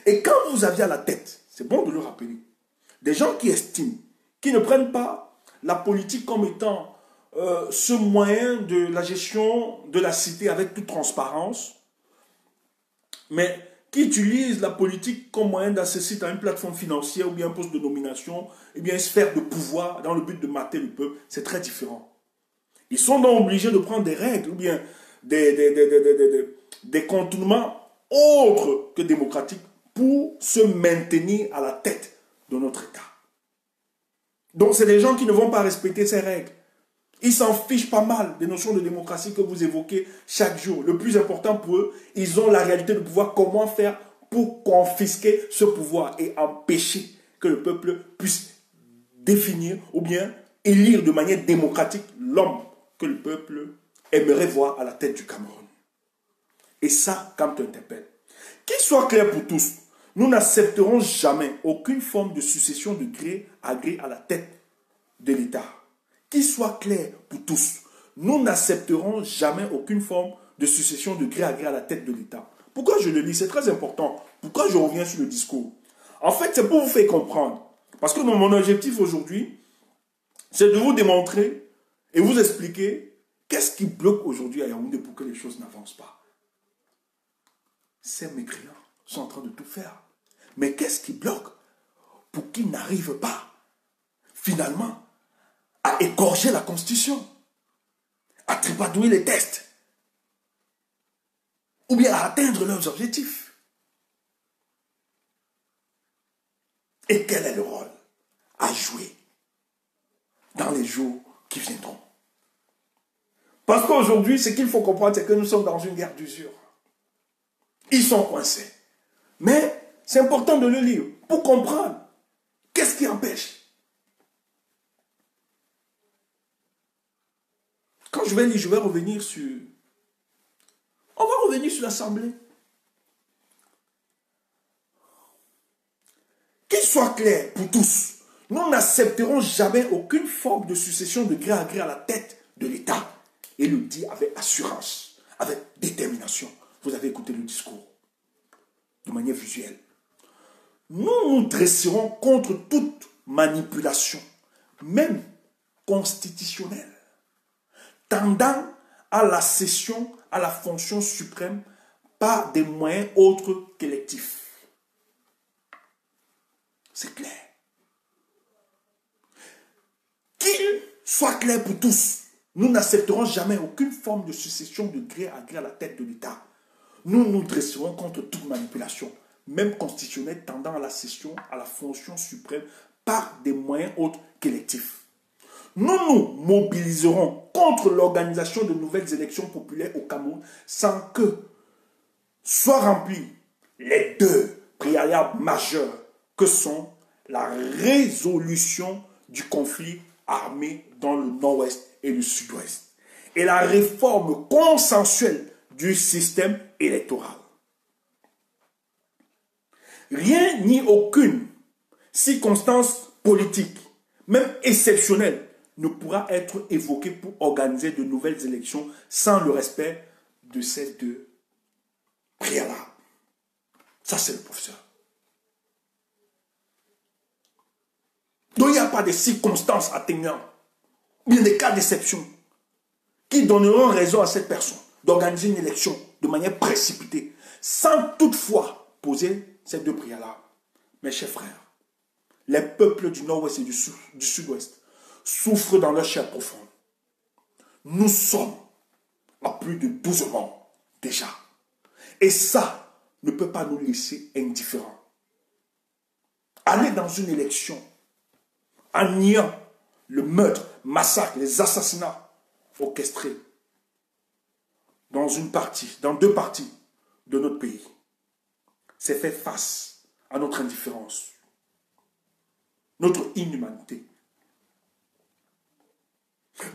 Et quand vous aviez à la tête, c'est bon de le rappeler, des gens qui estiment, qui ne prennent pas la politique comme étant ce moyen de la gestion de la cité avec toute transparence, mais qui utilisent la politique comme moyen d'accéder à une plateforme financière ou bien un poste de nomination, et bien une sphère de pouvoir dans le but de mater le peuple, c'est très différent. Ils sont donc obligés de prendre des règles ou bien des contournements autres que démocratiques pour se maintenir à la tête de notre État. Donc c'est des gens qui ne vont pas respecter ces règles. Ils s'en fichent pas mal des notions de démocratie que vous évoquez chaque jour. Le plus important pour eux, ils ont la réalité de pouvoir comment faire pour confisquer ce pouvoir et empêcher que le peuple puisse définir ou bien élire de manière démocratique l'homme que le peuple aimerait voir à la tête du Cameroun. Et ça, quand tu interpelles. Qu'il soit clair pour tous, nous n'accepterons jamais aucune forme de succession de gré à la tête de l'État. Qu'il soit clair pour tous, nous n'accepterons jamais aucune forme de succession de gré à la tête de l'État. Pourquoi je le lis? C'est très important. Pourquoi je reviens sur le discours? En fait, c'est pour vous faire comprendre. Parce que mon objectif aujourd'hui, c'est de vous démontrer et vous expliquer qu'est-ce qui bloque aujourd'hui à Yaoundé pour que les choses n'avancent pas. Ces mécréants sont en train de tout faire. Mais qu'est-ce qui bloque pour qu'ils n'arrivent pas, finalement, à égorger la Constitution, à tripatouiller les tests, ou bien à atteindre leurs objectifs? Et quel est le rôle à jouer dans les jours qui viendront? Parce qu'aujourd'hui, ce qu'il faut comprendre, c'est que nous sommes dans une guerre d'usure. Ils sont coincés. Mais c'est important de le lire pour comprendre qu'est-ce qui empêche. Quand je vais lire, je vais revenir sur... On va revenir sur l'Assemblée. Qu'il soit clair pour tous, nous n'accepterons jamais aucune forme de succession de gré à la tête de l'État. Et le dit avec assurance, avec détermination. Vous avez écouté le discours de manière visuelle. Nous nous dresserons contre toute manipulation, même constitutionnelle, tendant à la cession à la fonction suprême par des moyens autres qu'électifs. C'est clair. Qu'il soit clair pour tous, nous n'accepterons jamais aucune forme de succession de gré à la tête de l'État. Nous nous dresserons contre toute manipulation, même constitutionnelle, tendant à la cession à la fonction suprême par des moyens autres qu'électifs. Nous nous mobiliserons contre l'organisation de nouvelles élections populaires au Cameroun sans que soient remplis les deux préalables majeurs que sont la résolution du conflit armé dans le nord-ouest et le sud-ouest et la réforme consensuelle du système électoral. Rien ni aucune circonstance politique, même exceptionnelle, ne pourra être évoquée pour organiser de nouvelles élections sans le respect de ces deux préalables. Ça, c'est le professeur. Donc, il n'y a pas de circonstances atténuantes, bien des cas d'exception qui donneront raison à cette personne d'organiser une élection de manière précipitée, sans toutefois poser ces deux préalables. Mes chers frères, les peuples du nord-ouest et du sud-ouest souffrent dans leur chair profonde. Nous sommes à plus de 12 morts déjà. Et ça ne peut pas nous laisser indifférents. Aller dans une élection en niant le meurtre, massacre, les assassinats orchestrés dans deux parties de notre pays, c'est faire face à notre indifférence, notre inhumanité.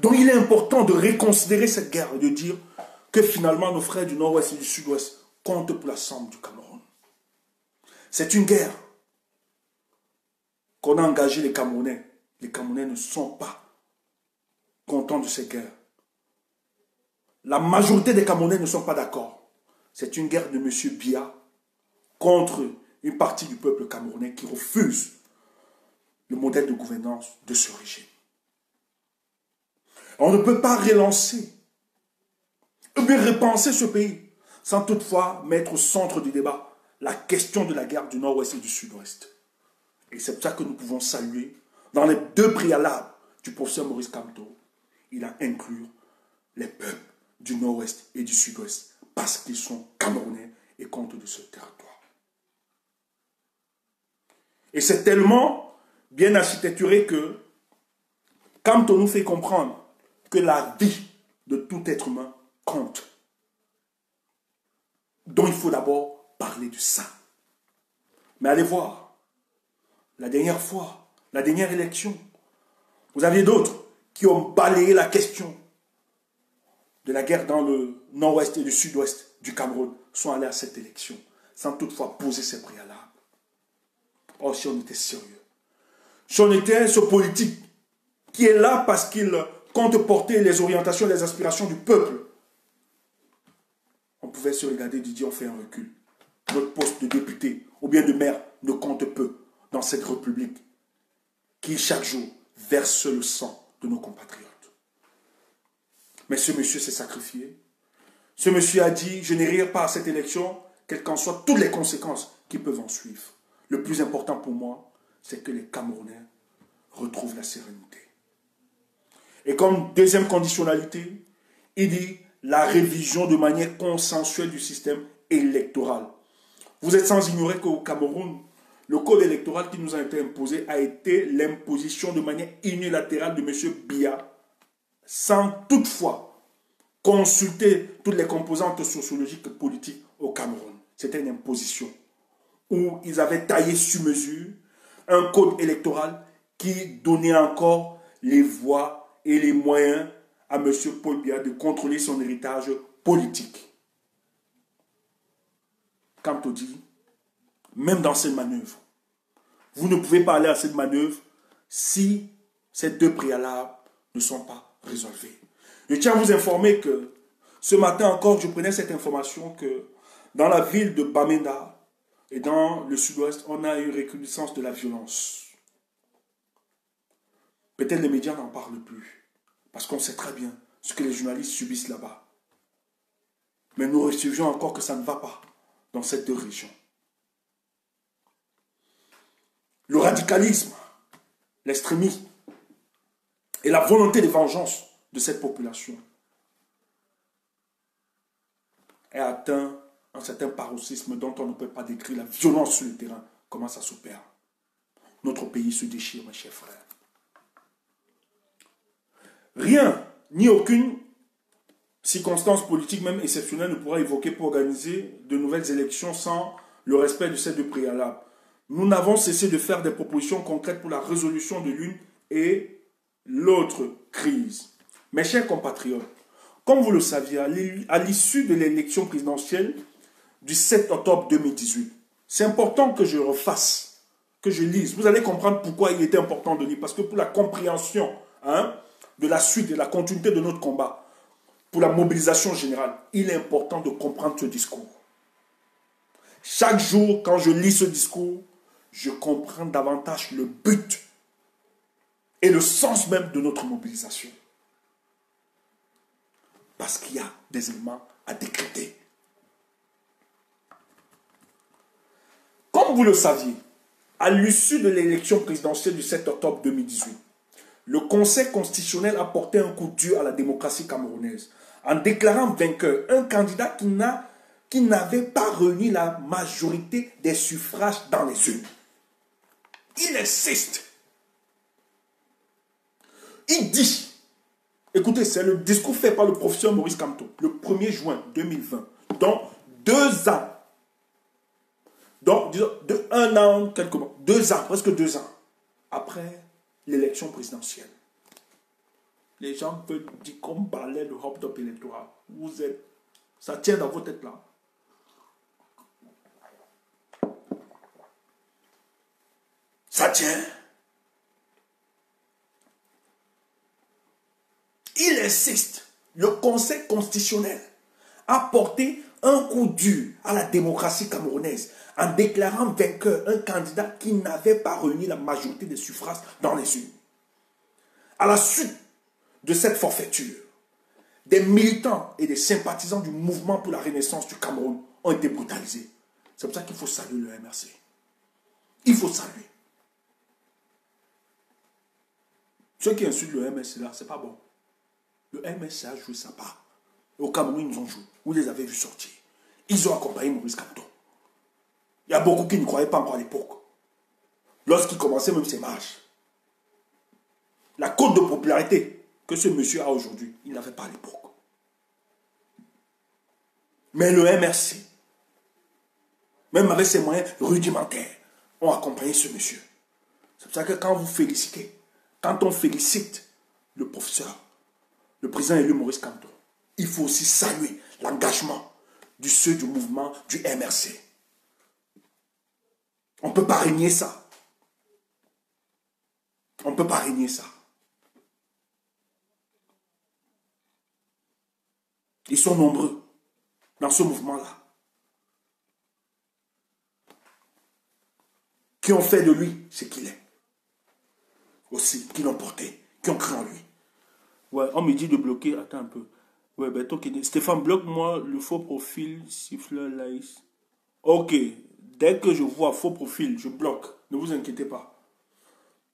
Donc il est important de reconsidérer cette guerre et de dire que finalement nos frères du nord-ouest et du sud-ouest compte pour la somme du Cameroun. C'est une guerre qu'on a engagé les Camerounais. Les Camerounais ne sont pas contents de cette guerre. La majorité des Camerounais ne sont pas d'accord. C'est une guerre de M. Biya contre une partie du peuple camerounais qui refuse le modèle de gouvernance de ce régime. On ne peut pas relancer ou bien repenser ce pays sans toutefois mettre au centre du débat la question de la guerre du Nord-Ouest et du Sud-Ouest. Et c'est pour ça que nous pouvons saluer, dans les deux préalables du professeur Maurice Kamto, il a inclus les peuples du Nord-Ouest et du Sud-Ouest parce qu'ils sont camerounais et comptent de ce territoire. Et c'est tellement bien architecturé que Kamto nous fait comprendre que la vie de tout être humain compte. Donc il faut d'abord parler de ça. Mais allez voir, la dernière fois, la dernière élection, vous aviez d'autres qui ont balayé la question de la guerre dans le nord-ouest et le sud-ouest du Cameroun, sont allés à cette élection, sans toutefois poser ses préalables. Oh, si on était sérieux. Si on était ce politique qui est là parce qu'il compte porter les orientations et les aspirations du peuple, on pouvait se regarder et dire on fait un recul. Notre poste de député ou bien de maire ne compte peu dans cette république qui chaque jour verse le sang de nos compatriotes. Mais ce monsieur s'est sacrifié. Ce monsieur a dit, je n'irai pas à cette élection, quelles qu'en soient toutes les conséquences qui peuvent en suivre. Le plus important pour moi, c'est que les Camerounais retrouvent la sérénité. Et comme deuxième conditionnalité, il dit la révision de manière consensuelle du système électoral. Vous êtes sans ignorer qu'au Cameroun, le code électoral qui nous a été imposé a été l'imposition de manière unilatérale de M. Biya, sans toutefois consulter toutes les composantes sociologiques et politiques au Cameroun. C'était une imposition où ils avaient taillé sur mesure un code électoral qui donnait encore les voies et les moyens à M. Paul Biya de contrôler son héritage politique. Kamto dit, même dans cette manœuvre, vous ne pouvez pas aller à cette manœuvre si ces deux préalables ne sont pas résolvés. Je tiens à vous informer que ce matin encore, je prenais cette information que dans la ville de Bamenda et dans le sud-ouest, on a une recrudescence de la violence. Peut-être les médias n'en parlent plus, parce qu'on sait très bien ce que les journalistes subissent là-bas. Mais nous recevions encore que ça ne va pas dans cette deux régions. Le radicalisme, l'extrémisme et la volonté de vengeance de cette population est atteint un certain paroxysme dont on ne peut pas décrire la violence sur le terrain, comment ça s'opère. Notre pays se déchire, mes chers frères. Rien, ni aucune circonstance politique, même exceptionnelle, ne pourra évoquer pour organiser de nouvelles élections sans le respect de ces deux préalables. Nous n'avons cessé de faire des propositions concrètes pour la résolution de l'une et l'autre crise. Mes chers compatriotes, comme vous le saviez, à l'issue de l'élection présidentielle du 7 octobre 2018, c'est important que je refasse, que je lise. Vous allez comprendre pourquoi il était important de lire, parce que pour la compréhension de la suite et la continuité de notre combat, pour la mobilisation générale, il est important de comprendre ce discours. Chaque jour, quand je lis ce discours, je comprends davantage le but et le sens même de notre mobilisation. Parce qu'il y a des éléments à décrypter. Comme vous le saviez, à l'issue de l'élection présidentielle du 7 octobre 2018, le Conseil constitutionnel a porté un coup dur à la démocratie camerounaise en déclarant vainqueur un candidat qui n'avait pas réuni la majorité des suffrages dans les urnes. Il insiste. Il dit, écoutez, c'est le discours fait par le professeur Maurice Kamto, le 1er juin 2020, donc 2 ans, donc disons, de 1 an, quelques mois, 2 ans, presque 2 ans, après l'élection présidentielle. Les gens veulent dire qu'on balaie le hop-top électoral. Vous êtes, ça tient dans vos têtes là. Ça tient. Il insiste, le Conseil constitutionnel a porté un coup dur à la démocratie camerounaise en déclarant vainqueur un candidat qui n'avait pas réuni la majorité des suffrages dans les urnes. À la suite de cette forfaiture, des militants et des sympathisants du mouvement pour la renaissance du Cameroun ont été brutalisés. C'est pour ça qu'il faut saluer le MRC. Il faut saluer. Ceux qui insultent le MRC là, c'est pas bon. Le MRC a joué sa part. Au Cameroun, ils nous ont joué. Vous les avez vus sortir. Ils ont accompagné Maurice Kamto. Il y a beaucoup qui ne croyaient pas encore à l'époque. Lorsqu'il commençait même ses marches. La cote de popularité que ce monsieur a aujourd'hui, il n'avait pas à l'époque. Mais le MRC, même avec ses moyens rudimentaires, ont accompagné ce monsieur. C'est pour ça que quand vous félicitez, quand on félicite le professeur, le président élu Maurice Kamto, il faut aussi saluer l'engagement de ceux du mouvement du MRC. On ne peut pas régner ça. On ne peut pas régner ça. Ils sont nombreux dans ce mouvement-là. Qui ont fait de lui ce qu'il est. Aussi, qui l'ont porté, qui ont cru en lui. Ouais, on me dit de bloquer. Attends un peu. Ouais, ben toi, Stéphane, bloque-moi le faux profil, siffleur, laïs. Ok. Dès que je vois faux profil, je bloque. Ne vous inquiétez pas.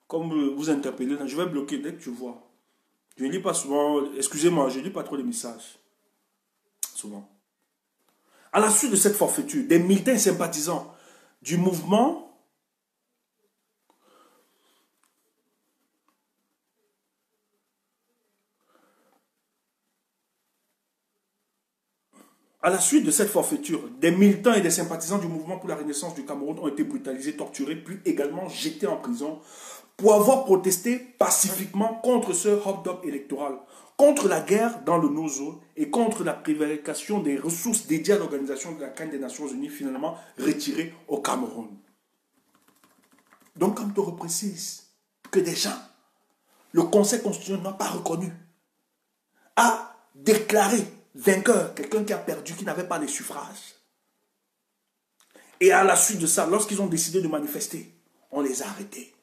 Comme vous interpellez, je vais bloquer dès que je vois. Je ne lis pas souvent. Excusez-moi, je ne lis pas trop les messages. Souvent. À la suite de cette forfaiture, des militants et sympathisants du mouvement À la suite de cette forfaiture, des militants et des sympathisants du mouvement pour la renaissance du Cameroun ont été brutalisés, torturés, puis également jetés en prison pour avoir protesté pacifiquement contre ce hold-up électoral, contre la guerre dans le Nozo et contre la prévarication des ressources dédiées à l'organisation de la CAN des Nations Unies, finalement retirées au Cameroun. Donc, quand on reprécise que des gens, le Conseil constitutionnel n'a pas reconnu, a déclaré vainqueur, quelqu'un qui a perdu, qui n'avait pas les suffrages. Et à la suite de ça, lorsqu'ils ont décidé de manifester, on les a arrêtés.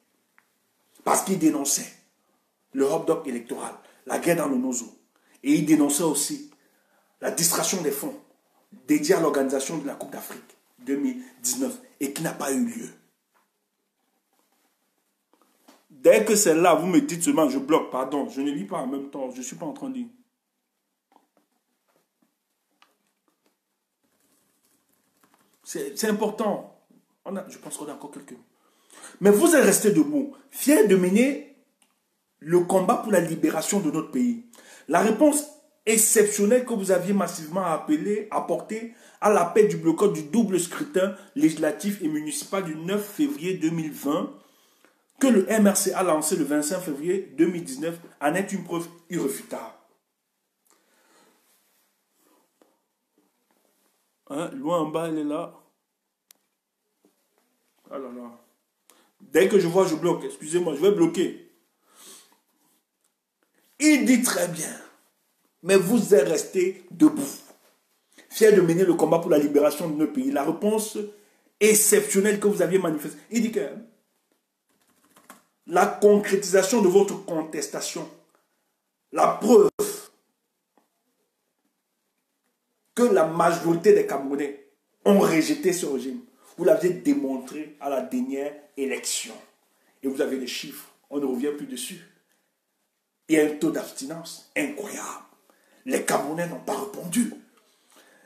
Parce qu'ils dénonçaient le hold-up électoral, la guerre dans le Nozo. Et ils dénonçaient aussi la distraction des fonds dédiés à l'organisation de la Coupe d'Afrique 2019 et qui n'a pas eu lieu. Dès que c'est là, vous me dites seulement, je bloque, pardon, je ne lis pas en même temps, je ne suis pas en train de lire. C'est important. Je pense qu'on a encore quelques. Mais vous êtes restés debout, fiers de mener le combat pour la libération de notre pays. La réponse exceptionnelle que vous aviez massivement apportée à l'appel du boycott du double scrutin législatif et municipal du 9 février 2020, que le MRC a lancé le 25 février 2019, en est une preuve irréfutable. Hein, loin en bas, elle est là. Ah là là. Dès que je vois, je bloque. Excusez-moi, je vais bloquer. Il dit très bien. Mais vous êtes restés debout. Fiers de mener le combat pour la libération de notre pays. La réponse exceptionnelle que vous aviez manifestée. Il dit que la concrétisation de votre contestation, la preuve que la majorité des Camerounais ont rejeté ce régime. Vous l'avez démontré à la dernière élection. Et vous avez les chiffres. On ne revient plus dessus. Il y a un taux d'abstinence incroyable. Les Camerounais n'ont pas répondu.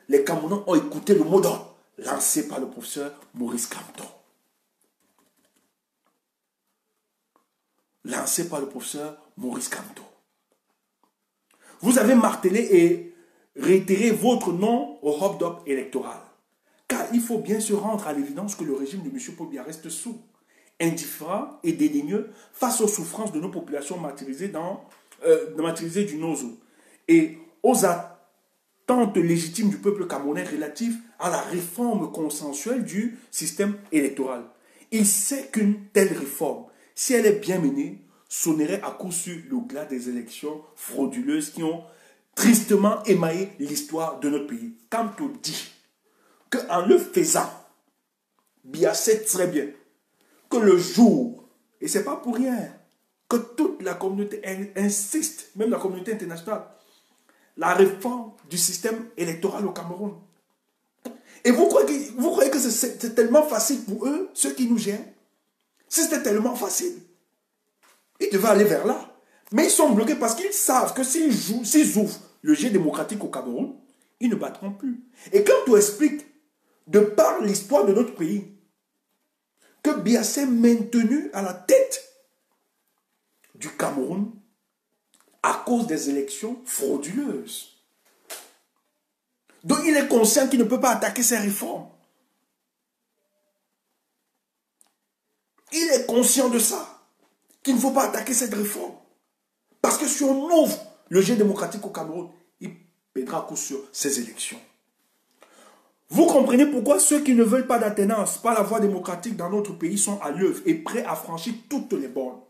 Les Camerounais ont écouté le mot d'ordre lancé par le professeur Maurice Kamto. Lancé par le professeur Maurice Kamto. Vous avez martelé et réitéré votre nom au hold-up électoral. Car il faut bien se rendre à l'évidence que le régime de M. Paul Biya reste sourd, indifférent et dédaigneux face aux souffrances de nos populations martyrisées du Nozo et aux attentes légitimes du peuple camerounais relatives à la réforme consensuelle du système électoral. Il sait qu'une telle réforme, si elle est bien menée, sonnerait à coup sûr le glas des élections frauduleuses qui ont tristement émaillé l'histoire de notre pays. Quand on dit qu'en le faisant, Biya sait très bien que le jour, et ce n'est pas pour rien, que toute la communauté insiste, même la communauté internationale, la réforme du système électoral au Cameroun. Et vous croyez que c'est tellement facile pour eux, ceux qui nous gèrent? Si c'était tellement facile, ils devaient aller vers là. Mais ils sont bloqués parce qu'ils savent que s'ils ouvrent le jeu démocratique au Cameroun, ils ne battront plus. Et quand on explique, de par l'histoire de notre pays, que Biya s'est maintenu à la tête du Cameroun à cause des élections frauduleuses. Donc il est conscient qu'il ne peut pas attaquer ces réformes. Il est conscient de ça, qu'il ne faut pas attaquer cette réforme. Parce que si on ouvre le jeu démocratique au Cameroun, il perdra à coup sûr ces élections. Vous comprenez pourquoi ceux qui ne veulent pas d'alternance par la voie démocratique dans notre pays sont à l'œuvre et prêts à franchir toutes les bornes,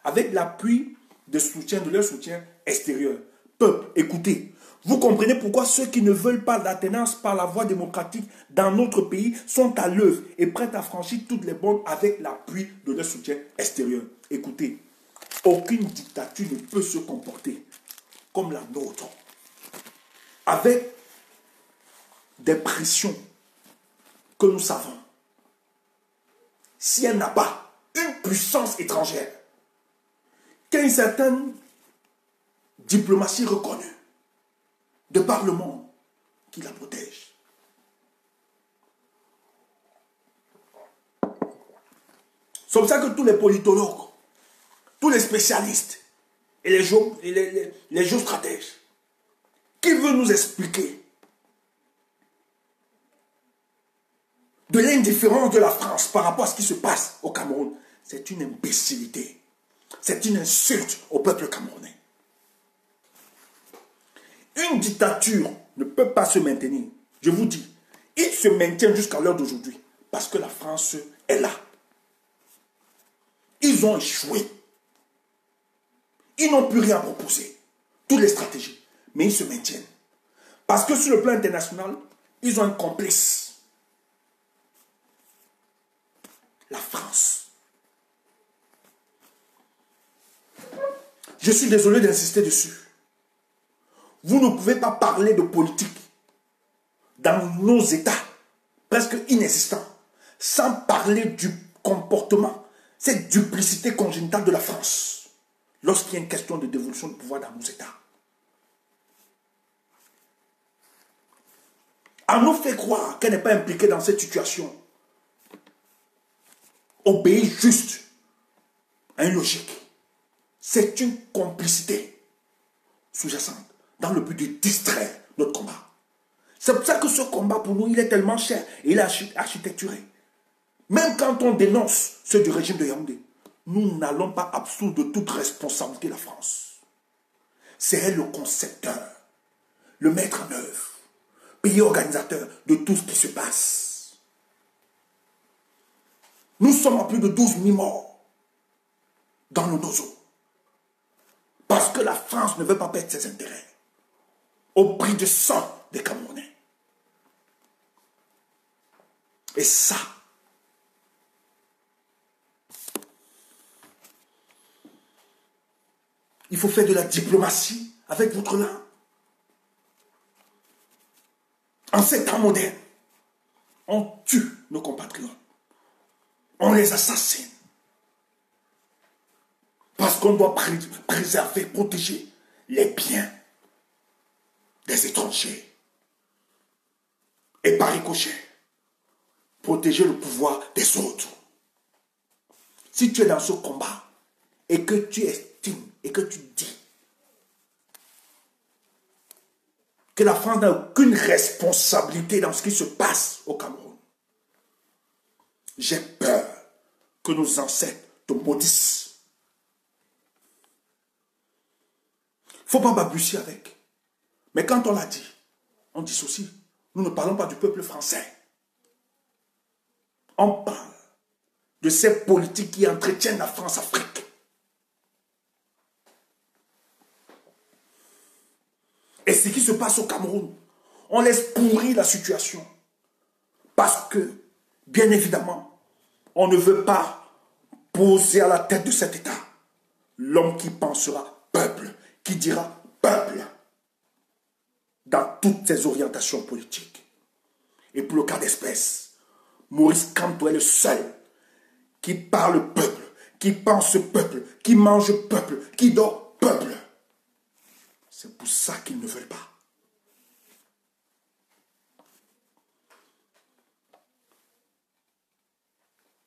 avec l'appui de leur soutien extérieur. Peuple, écoutez, vous comprenez pourquoi ceux qui ne veulent pas d'alternance par la voie démocratique dans notre pays sont à l'œuvre et prêts à franchir toutes les bornes avec l'appui de leur soutien extérieur. Écoutez, aucune dictature ne peut se comporter comme la nôtre, avec des pressions que nous savons, si elle n'a pas une puissance étrangère, qui a une certaine diplomatie reconnue de par le monde qui la protège. C'est pour ça que tous les politologues, tous les spécialistes et les géostratèges, qui veulent nous expliquer de l'indifférence de la France par rapport à ce qui se passe au Cameroun, c'est une imbécilité. C'est une insulte au peuple camerounais. Une dictature ne peut pas se maintenir. Je vous dis, il se maintient jusqu'à l'heure d'aujourd'hui parce que la France est là. Ils ont échoué. Ils n'ont plus rien à proposer. Toutes les stratégies. Mais ils se maintiennent. Parce que sur le plan international, ils ont un complice. La France. Je suis désolé d'insister dessus. Vous ne pouvez pas parler de politique dans nos États, presque inexistants, sans parler du comportement, cette duplicité congénitale de la France, lorsqu'il y a une question de dévolution de pouvoir dans nos États. On nous fait croire qu'elle n'est pas impliquée dans cette situation. Obéir juste à une logique. C'est une complicité sous-jacente dans le but de distraire notre combat. C'est pour ça que ce combat, pour nous, il est tellement cher et il est architecturé. Même quand on dénonce ceux du régime de Yaoundé, nous n'allons pas absoudre de toute responsabilité la France. C'est elle le concepteur, le maître en œuvre, pays organisateur de tout ce qui se passe. Nous sommes à plus de 12 000 morts dans le nozo. Parce que la France ne veut pas perdre ses intérêts au prix de sang des Camerounais. Et ça, il faut faire de la diplomatie avec votre langue. En ces temps modernes, on tue nos compatriotes. On les assassine. Parce qu'on doit préserver, protéger les biens des étrangers. Et par ricochet, protéger le pouvoir des autres. Si tu es dans ce combat et que tu estimes et que tu dis que la France n'a aucune responsabilité dans ce qui se passe au Cameroun, j'ai peur que nos ancêtres te maudissent. Il ne faut pas balbutier avec. Mais quand on l'a dit, on dissocie. Nous ne parlons pas du peuple français. On parle de ces politiques qui entretiennent la France-Afrique. Et ce qui se passe au Cameroun, on laisse pourrir la situation. Parce que, bien évidemment, on ne veut pas poser à la tête de cet État l'homme qui pensera peuple, qui dira peuple, dans toutes ses orientations politiques. Et pour le cas d'espèce, Maurice Kamto est le seul qui parle peuple, qui pense peuple, qui mange peuple, qui dort peuple. C'est pour ça qu'ils ne veulent pas.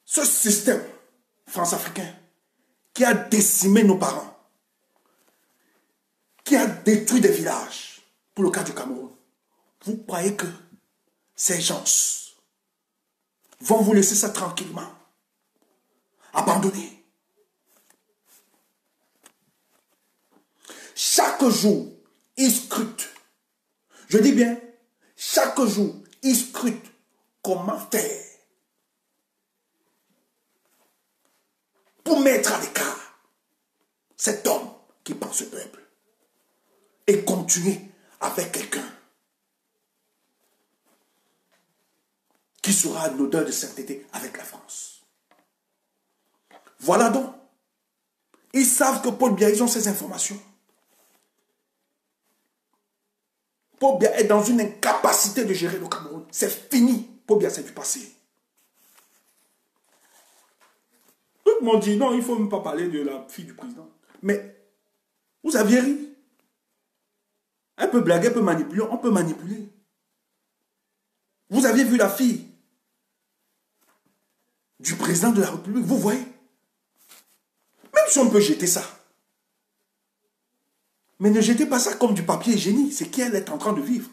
Ce système france-africain qui a décimé nos parents, qui a détruit des villages, pour le cas du Cameroun, vous croyez que ces gens vont vous laisser ça tranquillement, abandonner? Chaque jour, ils scrutent. Je dis bien, chaque jour, ils scrutent comment faire pour mettre à l'écart cet homme qui pense au peuple et continuer avec quelqu'un qui sera une odeur de sainteté avec la France. Voilà donc. Ils savent que Paul Biya, ils ont ces informations. Paul Biya est dans une incapacité de gérer le Cameroun. C'est fini. Paul Biya, c'est du passé. Tout le monde dit, non, il ne faut même pas parler de la fille du président. Mais, vous aviez ri. Elle peut blaguer, elle peut manipuler, on peut manipuler. Vous aviez vu la fille du président de la République, vous voyez. Même si on peut jeter ça. Mais ne jetez pas ça comme du papier hygiénique, c'est qu'elle est en train de vivre.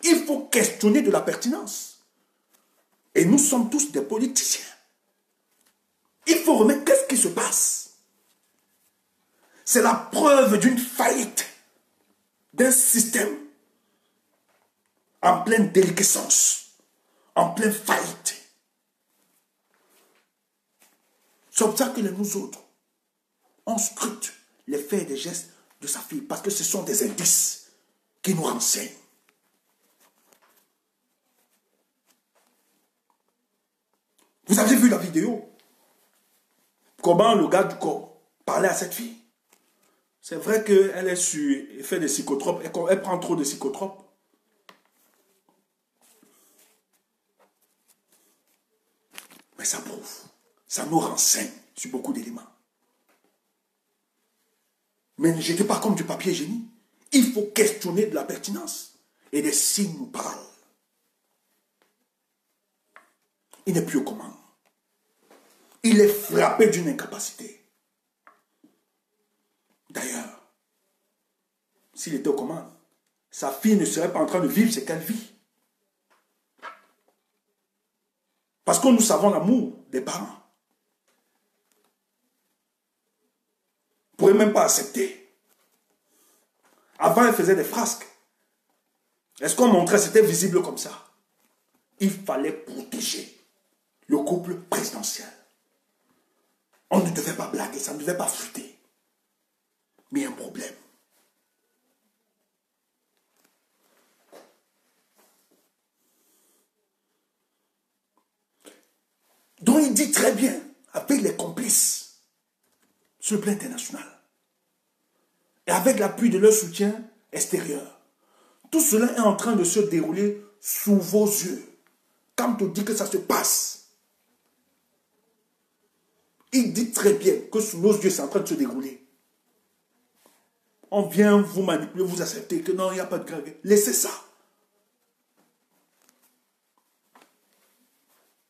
Il faut questionner de la pertinence. Et nous sommes tous des politiciens. Il faut remettre qu'est-ce qui se passe. C'est la preuve d'une faillite, d'un système en pleine déliquescence, en pleine faillite. C'est pour ça que nous autres, on scrute les faits et les gestes de sa fille, parce que ce sont des indices qui nous renseignent. Vous avez vu la vidéo? Comment le gars du corps parlait à cette fille? C'est vrai qu'elle est sur effet de psychotropes, elle prend trop de psychotropes. Mais ça prouve, ça nous renseigne sur beaucoup d'éléments. Mais ne jetez pas comme du papier hygiénique. Il faut questionner de la pertinence. Et des signes nous parlent. Il n'est plus aux commandes. Il est frappé d'une incapacité. D'ailleurs, s'il était aux commandes, sa fille ne serait pas en train de vivre ce qu'elle vit. Parce que nous savons l'amour des parents. On ne pourrait même pas accepter. Avant, elle faisait des frasques. Est-ce qu'on montrait, c'était visible comme ça? Il fallait protéger le couple présidentiel. On ne devait pas blaguer, ça ne devait pas flûter. Mais il y a un problème. Donc il dit très bien, avec les complices, sur le plan international, et avec l'appui de leur soutien extérieur, tout cela est en train de se dérouler sous vos yeux. Quand on dit que ça se passe, il dit très bien que sous nos yeux, c'est en train de se dérouler. On vient vous manipuler, vous accepter que non, il n'y a pas de grève. Laissez ça.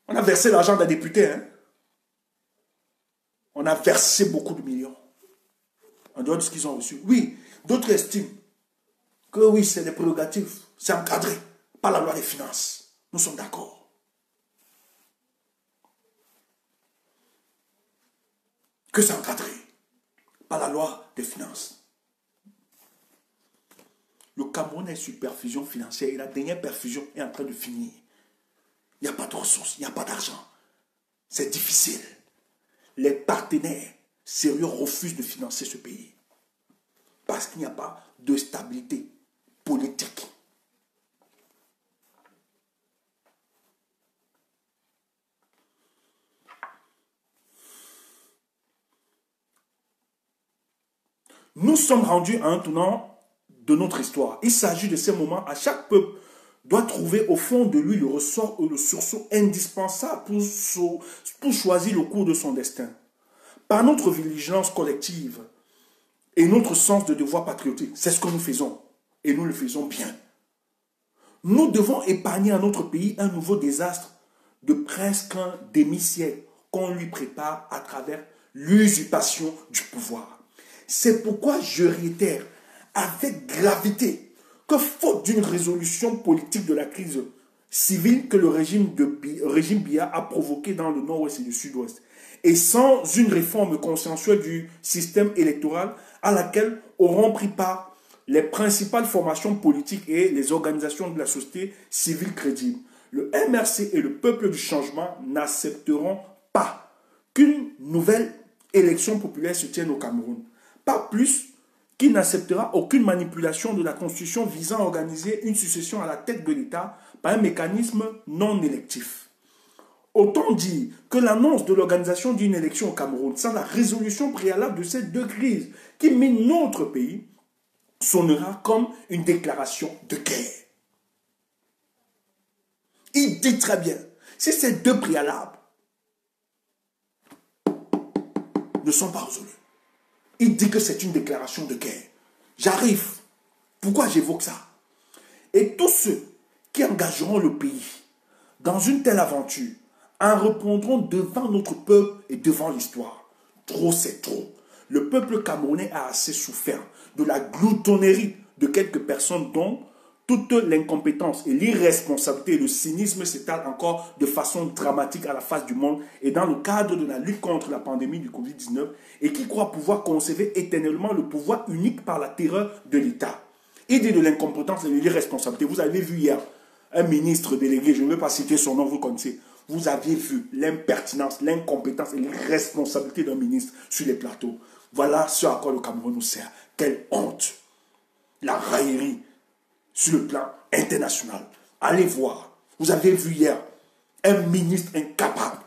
On a versé l'argent des députés. Hein? On a versé beaucoup de millions. En dehors de ce qu'ils ont reçu. Oui, d'autres estiment que oui, c'est des prérogatives. C'est encadré par la loi des finances. Nous sommes d'accord. Que c'est encadré par la loi des finances. Le Cameroun est sur perfusion financière et la dernière perfusion est en train de finir. Il n'y a pas de ressources, il n'y a pas d'argent. C'est difficile. les partenaires sérieux refusent de financer ce pays. Parce qu'il n'y a pas de stabilité politique. Nous sommes rendus à un tournant de notre histoire. Il s'agit de ces moments à chaque peuple doit trouver au fond de lui le ressort ou le sursaut indispensable pour choisir le cours de son destin. Par notre vigilance collective et notre sens de devoir patriotique, c'est ce que nous faisons. Et nous le faisons bien. Nous devons épargner à notre pays un nouveau désastre de presque un demi-siècle qu'on lui prépare à travers l'usurpation du pouvoir. C'est pourquoi je réitère avec gravité que faute d'une résolution politique de la crise civile que le régime Biya a provoquée dans le nord-ouest et le sud-ouest, et sans une réforme consensuelle du système électoral à laquelle auront pris part les principales formations politiques et les organisations de la société civile crédible, le MRC et le peuple du changement n'accepteront pas qu'une nouvelle élection populaire se tienne au Cameroun. Pas plus qu'il n'acceptera aucune manipulation de la Constitution visant à organiser une succession à la tête de l'État par un mécanisme non électif. Autant dire que l'annonce de l'organisation d'une élection au Cameroun sans la résolution préalable de ces deux crises qui minent notre pays sonnera comme une déclaration de guerre. Il dit très bien, si ces deux préalables ne sont pas résolus, il dit que c'est une déclaration de guerre. J'arrive. Pourquoi j'évoque ça? Et tous ceux qui engageront le pays dans une telle aventure en répondront devant notre peuple et devant l'histoire. Trop, c'est trop. Le peuple camerounais a assez souffert de la gloutonnerie de quelques personnes dont toute l'incompétence et l'irresponsabilité et le cynisme s'étalent encore de façon dramatique à la face du monde et dans le cadre de la lutte contre la pandémie du Covid-19 et qui croient pouvoir conserver éternellement le pouvoir unique par la terreur de l'État. Il dit de l'incompétence et de l'irresponsabilité. Vous avez vu hier un ministre délégué, je ne vais pas citer son nom, vous le connaissez. Vous aviez vu l'impertinence, l'incompétence et l'irresponsabilité d'un ministre sur les plateaux. Voilà ce à quoi le Cameroun nous sert. Quelle honte! La raillerie sur le plan international. Allez voir. Vous avez vu hier un ministre incapable.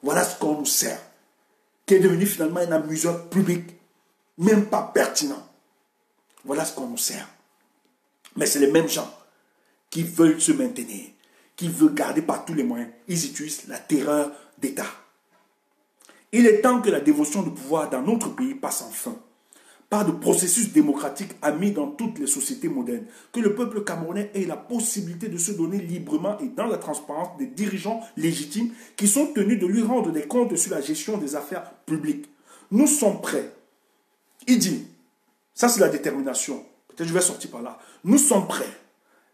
Voilà ce qu'on nous sert. Qui est devenu finalement un amuseur public. Même pas pertinent. Voilà ce qu'on nous sert. Mais c'est les mêmes gens qui veulent se maintenir, qui veulent garder par tous les moyens. Ils utilisent la terreur d'État. Il est temps que la dévotion du pouvoir dans notre pays passe enfin par de processus démocratiques amis dans toutes les sociétés modernes, que le peuple camerounais ait la possibilité de se donner librement et dans la transparence des dirigeants légitimes qui sont tenus de lui rendre des comptes sur la gestion des affaires publiques. Nous sommes prêts. Il dit, ça c'est la détermination, peut-être je vais sortir par là, nous sommes prêts.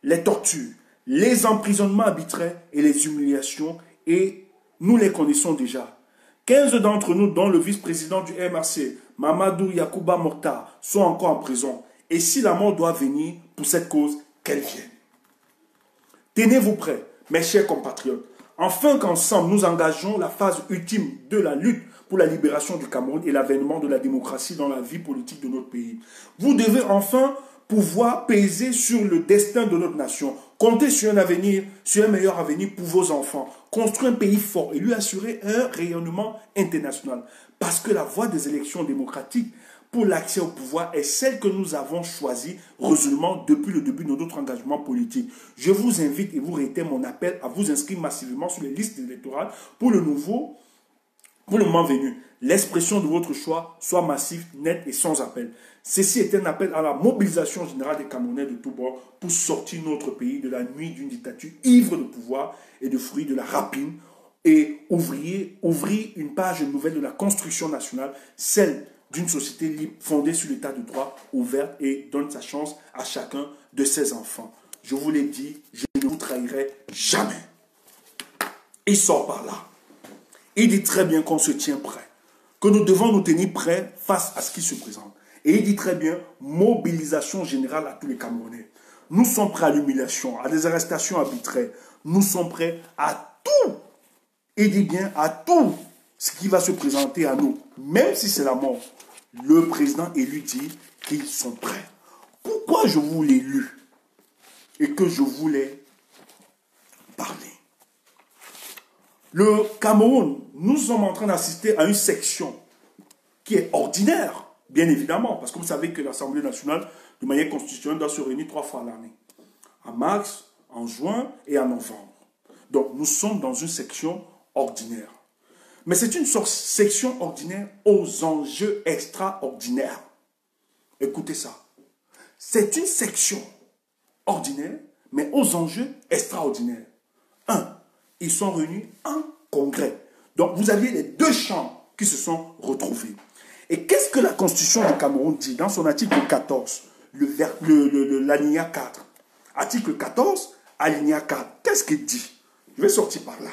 Les tortures, les emprisonnements arbitraires et les humiliations, et nous les connaissons déjà. 15 d'entre nous, dont le vice-président du MRC, Mamadou Yacouba Mokhtar, sont encore en prison. Et si la mort doit venir pour cette cause, qu'elle vienne. Tenez-vous prêts, mes chers compatriotes, afin qu'ensemble nous engageons la phase ultime de la lutte pour la libération du Cameroun et l'avènement de la démocratie dans la vie politique de notre pays. Vous devez enfin pouvoir peser sur le destin de notre nation, compter sur un avenir, sur un meilleur avenir pour vos enfants, construire un pays fort et lui assurer un rayonnement international. Parce que la voie des élections démocratiques pour l'accès au pouvoir est celle que nous avons choisie résolument depuis le début de notre engagement politique. Je vous invite et vous réitère mon appel à vous inscrire massivement sur les listes électorales pour le moment venu. L'expression de votre choix soit massive, nette et sans appel. Ceci est un appel à la mobilisation générale des Camerounais de tous bords pour sortir notre pays de la nuit d'une dictature ivre de pouvoir et de fruits de la rapine et ouvrir une page nouvelle de la construction nationale, celle d'une société libre fondée sur l'état de droit, ouverte et donne sa chance à chacun de ses enfants. Je vous l'ai dit, je ne vous trahirai jamais. Il sort par là. Il dit très bien qu'on se tient prêt, que nous devons nous tenir prêts face à ce qui se présente. Et il dit très bien, mobilisation générale à tous les Camerounais. Nous sommes prêts à l'humiliation, à des arrestations arbitraires. Nous sommes prêts à tout. Il dit bien à tout ce qui va se présenter à nous, même si c'est la mort, le président élu dit qu'ils sont prêts. Pourquoi je vous l'ai lu et que je voulais parler? Le Cameroun, nous sommes en train d'assister à une section qui est ordinaire, bien évidemment, parce que vous savez que l'Assemblée nationale, de manière constitutionnelle, doit se réunir 3 fois à l'année. En mars, en juin et en novembre. Donc, nous sommes dans une section ordinaire. Mais c'est une section ordinaire aux enjeux extraordinaires. Écoutez ça. C'est une section ordinaire, mais aux enjeux extraordinaires. 1. Ils sont réunis en congrès. Donc, vous aviez les 2 chambres qui se sont retrouvées. Et qu'est-ce que la Constitution du Cameroun dit dans son article 14, l'alinéa 4? Article 14, alinéa 4. Qu'est-ce qu'il dit? Je vais sortir par là.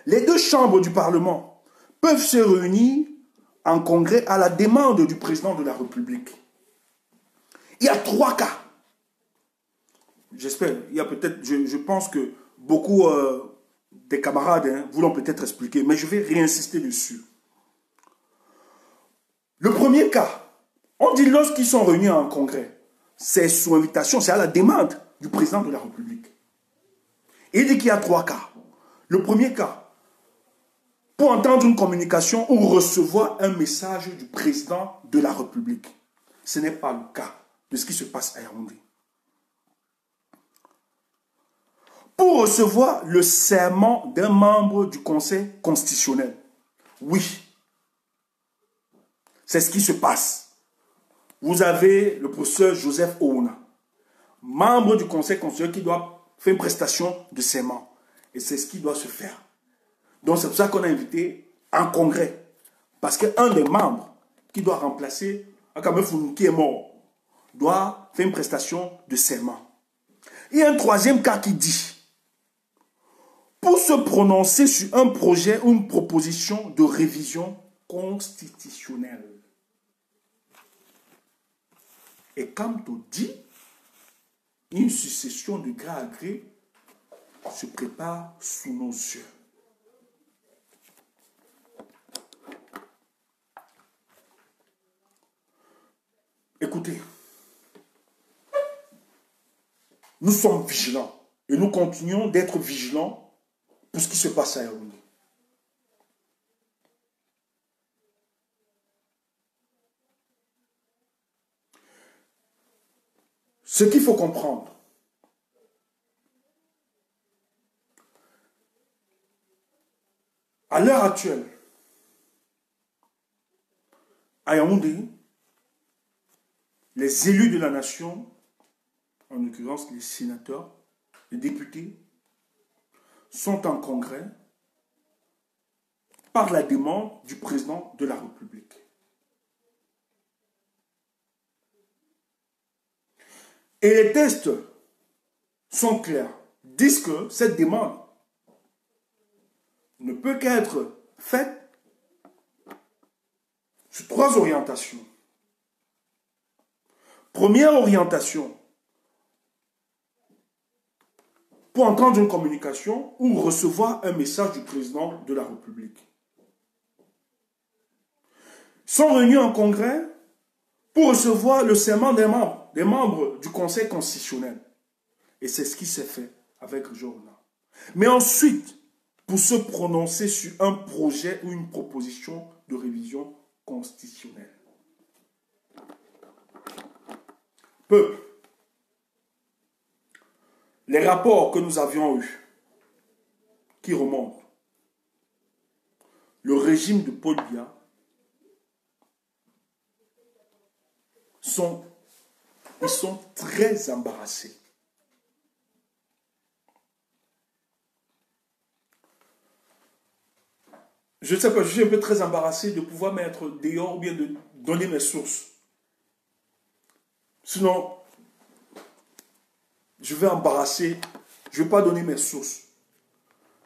Les 2 chambres du Parlement peuvent se réunir en congrès à la demande du président de la République. Il y a 3 cas. J'espère, il y a peut-être, je pense que beaucoup des camarades vous l'ont peut-être expliqué, mais je vais réinsister dessus. Le premier cas, on dit lorsqu'ils sont réunis en congrès, c'est sous invitation, c'est à la demande du président de la République. Et il dit qu'il y a 3 cas. Le premier cas, pour entendre une communication ou recevoir un message du président de la République. Ce n'est pas le cas de ce qui se passe à Yaoundé. Pour recevoir le serment d'un membre du Conseil constitutionnel. Oui. C'est ce qui se passe. Vous avez le professeur Joseph Ouna, membre du Conseil constitutionnel qui doit faire une prestation de serment. Et c'est ce qui doit se faire. Donc c'est pour ça qu'on a invité un congrès. Parce qu'un des membres qui doit remplacer Akamefoun qui est mort doit faire une prestation de serment. Il y a un 3e cas qui dit, pour se prononcer sur un projet ou une proposition de révision constitutionnelle. Et comme on dit, une succession de gré à gré se prépare sous nos yeux. Écoutez, nous sommes vigilants et nous continuons d'être vigilants pour ce qui se passe à Yaoundé. Ce qu'il faut comprendre, à l'heure actuelle, à Yaoundé, les élus de la nation, en l'occurrence les sénateurs, les députés, sont en congrès par la demande du président de la République. Et les textes sont clairs, disent que cette demande ne peut qu'être faite sur 3 orientations. Première orientation, pour entendre une communication ou recevoir un message du président de la République. Ils sont réunis en congrès pour recevoir le serment des membres du Conseil constitutionnel. Et c'est ce qui s'est fait avec Jorna. Mais ensuite, pour se prononcer sur un projet ou une proposition de révision constitutionnelle. Peuple, les rapports que nous avions eus, qui remontent, le régime de Paul Biya, ils sont très embarrassés. Je ne sais pas, je suis un peu très embarrassé de pouvoir mettre dehors ou bien de donner mes sources. Sinon, je vais embarrasser, je ne vais pas donner mes sources.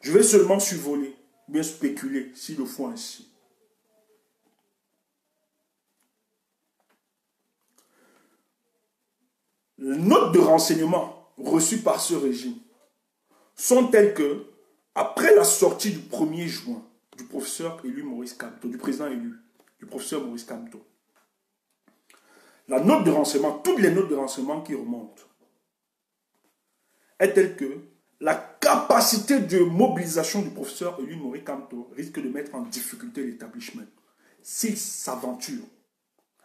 Je vais seulement survoler, bien spéculer, s'il le faut ainsi. Les notes de renseignement reçues par ce régime sont telles que, après la sortie du 1er juin du professeur élu Maurice Kamto, du président élu, du professeur Maurice Kamto. La note de renseignement, toutes les notes de renseignement qui remontent, est telle que la capacité de mobilisation du professeur élu Maurice Kamto risque de mettre en difficulté l'établissement s'il s'aventure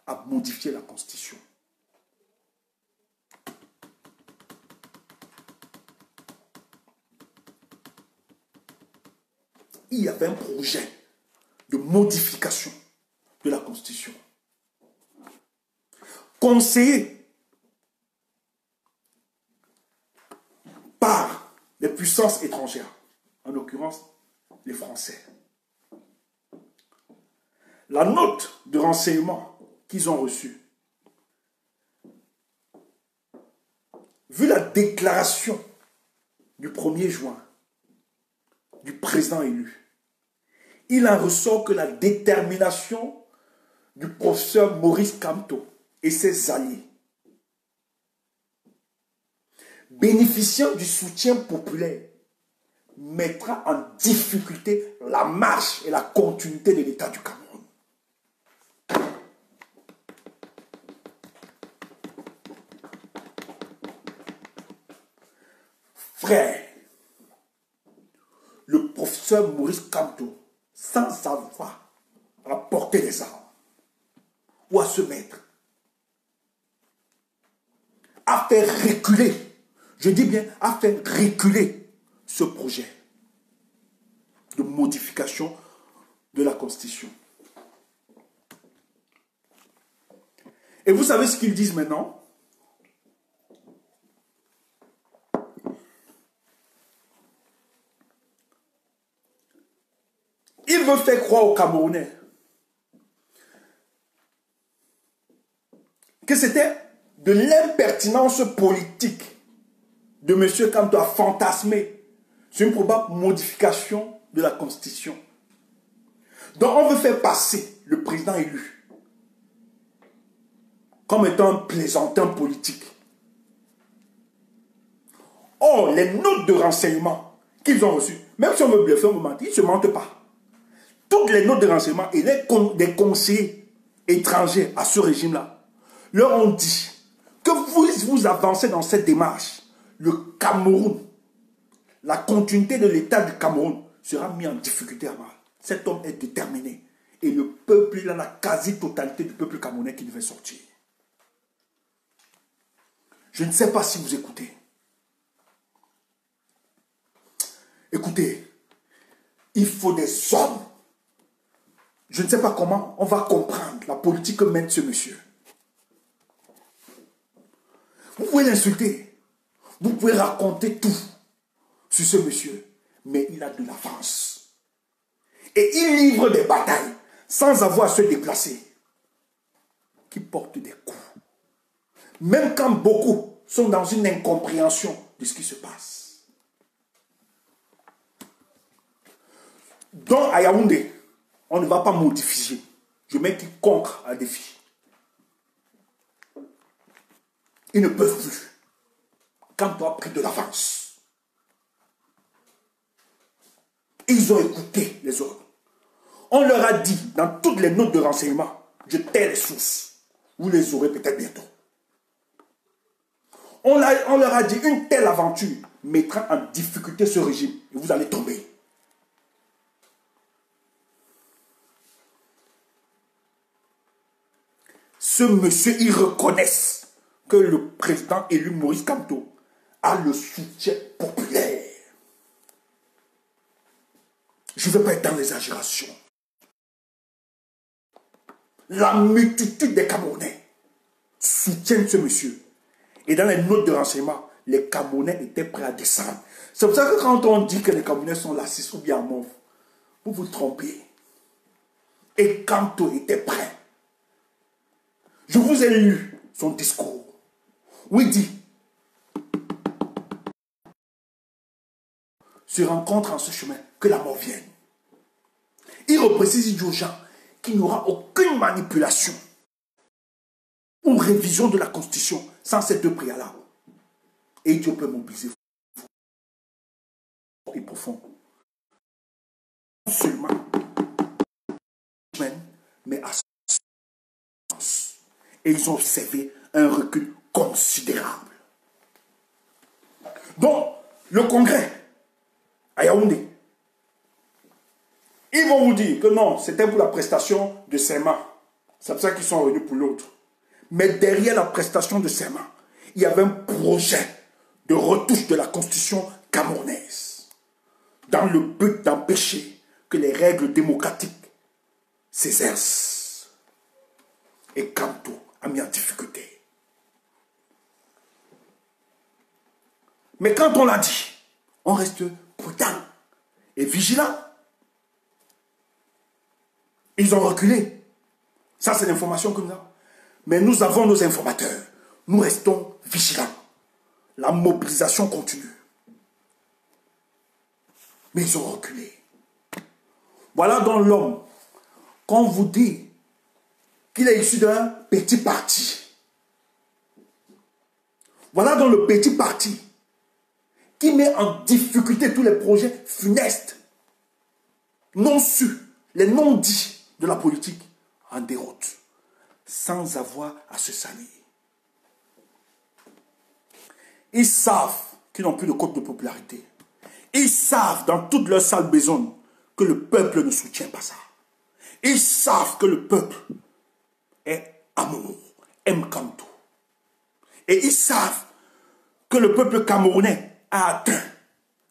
à modifier la Constitution. Il y avait un projet de modification de la Constitution. Conseillé par les puissances étrangères, en l'occurrence les Français. La note de renseignement qu'ils ont reçue, vu la déclaration du 1er juin du président élu, il en ressort que la détermination du professeur Maurice Kamto et ses alliés, bénéficiant du soutien populaire, mettra en difficulté la marche et la continuité de l'État du Cameroun. Frère, le professeur Maurice Kamto, sans savoir à porter les armes ou à se mettre, a fait reculer, je dis bien, a fait reculer ce projet de modification de la Constitution. Et vous savez ce qu'ils disent maintenant? Il veut faire croire aux Camerounais que c'était de l'impertinence politique de M. Kamto à fantasmer sur une probable modification de la Constitution. Donc on veut faire passer le président élu comme étant un plaisantin politique. Or, les notes de renseignement qu'ils ont reçues, même si on veut bluffer un moment, ils ne se mentent pas. Toutes les notes de renseignement et des conseillers étrangers à ce régime-là leur ont dit que vous avancez dans cette démarche, le Cameroun, la continuité de l'État du Cameroun sera mis en difficulté à mal. Cet homme est déterminé. Et le peuple, il a la quasi-totalité du peuple camerounais qui devait sortir. Je ne sais pas si vous écoutez. Écoutez, il faut des hommes. Je ne sais pas comment on va comprendre la politique que mène ce monsieur. Vous pouvez l'insulter. Vous pouvez raconter tout sur ce monsieur. Mais il a de l'avance. Et il livre des batailles sans avoir à se déplacer. Qui portent des coups. Même quand beaucoup sont dans une incompréhension de ce qui se passe. Dans Yaoundé, on ne va pas modifier. Je mets quiconque à défi. Ils ne peuvent plus. Quand on a pris de l'avance. Ils ont écouté les autres. On leur a dit, dans toutes les notes de renseignement, je tais les sources. Vous les aurez peut-être bientôt. On leur a dit, une telle aventure mettra en difficulté ce régime. Et vous allez tomber. Ce monsieur, ils reconnaissent que le président élu Maurice Kamto a le soutien populaire. Je ne vais pas être dans l'exagération. La multitude des Camerounais soutiennent ce monsieur. Et dans les notes de renseignement, les Camerounais étaient prêts à descendre. C'est pour ça que quand on dit que les Camerounais sont lacisses ou bien mauves, vous vous trompez. Et Kamto était prêt. Je vous ai lu son discours où il dit: se rencontre en ce chemin, que la mort vienne. Il reprécise aux gens qu'il n'y aura aucune manipulation ou révision de la Constitution sans ces deux préalables. Et Dieu peut mobiliser fort et profond. Non seulement Et ils ont observé un recul considérable. Donc, le congrès à Yaoundé, ils vont vous dire que non, c'était pour la prestation de serment. C'est pour ça qu'ils sont revenus pour l'autre. Mais derrière la prestation de serment, il y avait un projet de retouche de la constitution camerounaise dans le but d'empêcher que les règles démocratiques s'exercent. Et Kamto a mis en difficulté. Mais quand on l'a dit, on reste prudent et vigilant. Ils ont reculé. Ça, c'est l'information que nous avons. Mais nous avons nos informateurs. Nous restons vigilants. La mobilisation continue. Mais ils ont reculé. Voilà donc l'homme qu'on vous dit qu'il est issu d'un petit parti. Voilà donc le petit parti qui met en difficulté tous les projets funestes, non sus, les non-dits de la politique en déroute, sans avoir à se salir. Ils savent qu'ils n'ont plus de cote de popularité. Ils savent dans toute leur sale besogne que le peuple ne soutient pas ça. Ils savent que le peuple est amour, aime Kamto. Et ils savent que le peuple camerounais a atteint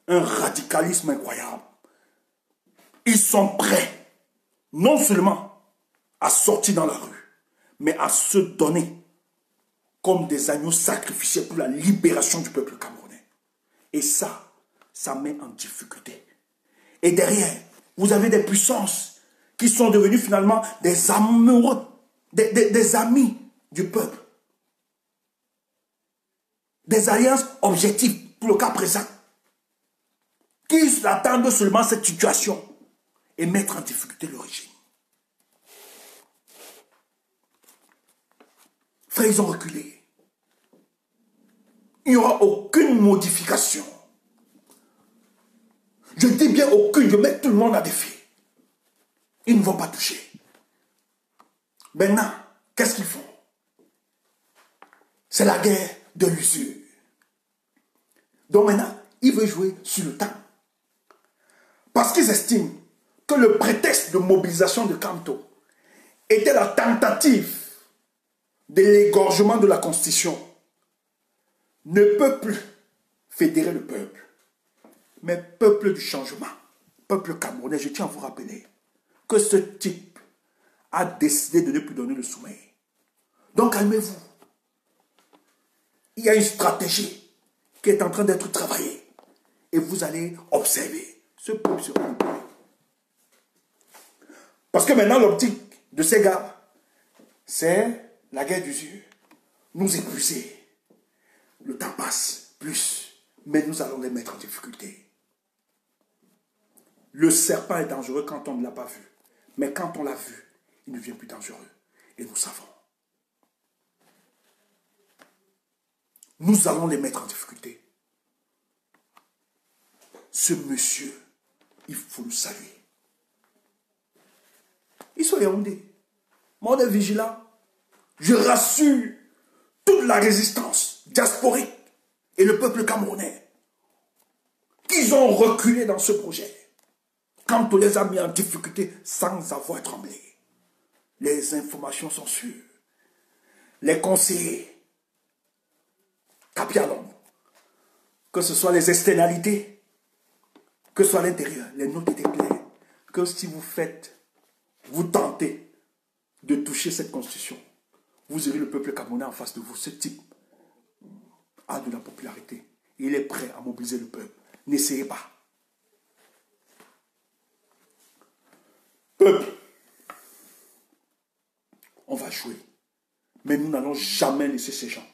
un radicalisme incroyable. Ils sont prêts non seulement à sortir dans la rue, mais à se donner comme des agneaux sacrifiés pour la libération du peuple camerounais. Et ça met en difficulté. Et derrière, vous avez des puissances qui sont devenues finalement des amoureux, des amis du peuple. Des alliances objectives pour le cas présent. Qui attendent seulement cette situation et mettre en difficulté le régime. Frères, ils ont reculé. Il n'y aura aucune modification. Je dis bien aucune, je mets tout le monde à défi. Ils ne vont pas toucher. Maintenant, qu'est-ce qu'ils font? C'est la guerre de l'usure. Donc maintenant, ils veulent jouer sur le temps. Parce qu'ils estiment que le prétexte de mobilisation de Kamto était la tentative de l'égorgement de la Constitution, ne peut plus fédérer le peuple, mais peuple du changement, peuple camerounais. Je tiens à vous rappeler que ce type a décidé de ne plus donner le sommeil. Donc calmez-vous. Il y a une stratégie qui est en train d'être travaillée et vous allez observer ce peuple sera libéré. Parce que maintenant l'optique de ces gars, c'est la guerre d'usure. Nous épuiser. Le temps passe plus, mais nous allons les mettre en difficulté. Le serpent est dangereux quand on ne l'a pas vu. Mais quand on l'a vu, il ne devient plus dangereux. Et nous savons. Nous allons les mettre en difficulté. Ce monsieur, il faut le saluer. Ils sont Yaoundé. Moi, on est vigilant. Je rassure toute la résistance diasporique et le peuple camerounais qu'ils ont reculé dans ce projet. Quand on les a mis en difficulté sans avoir tremblé. Les informations sont sûres. Les conseillers, Capialon, que ce soit les externalités, que ce soit à l'intérieur, les notes étaient claires. Que si vous tentez de toucher cette constitution, vous aurez le peuple camerounais en face de vous. Ce type a de la popularité. Il est prêt à mobiliser le peuple. N'essayez pas. Peuple, on va jouer. Mais nous n'allons jamais laisser ces gens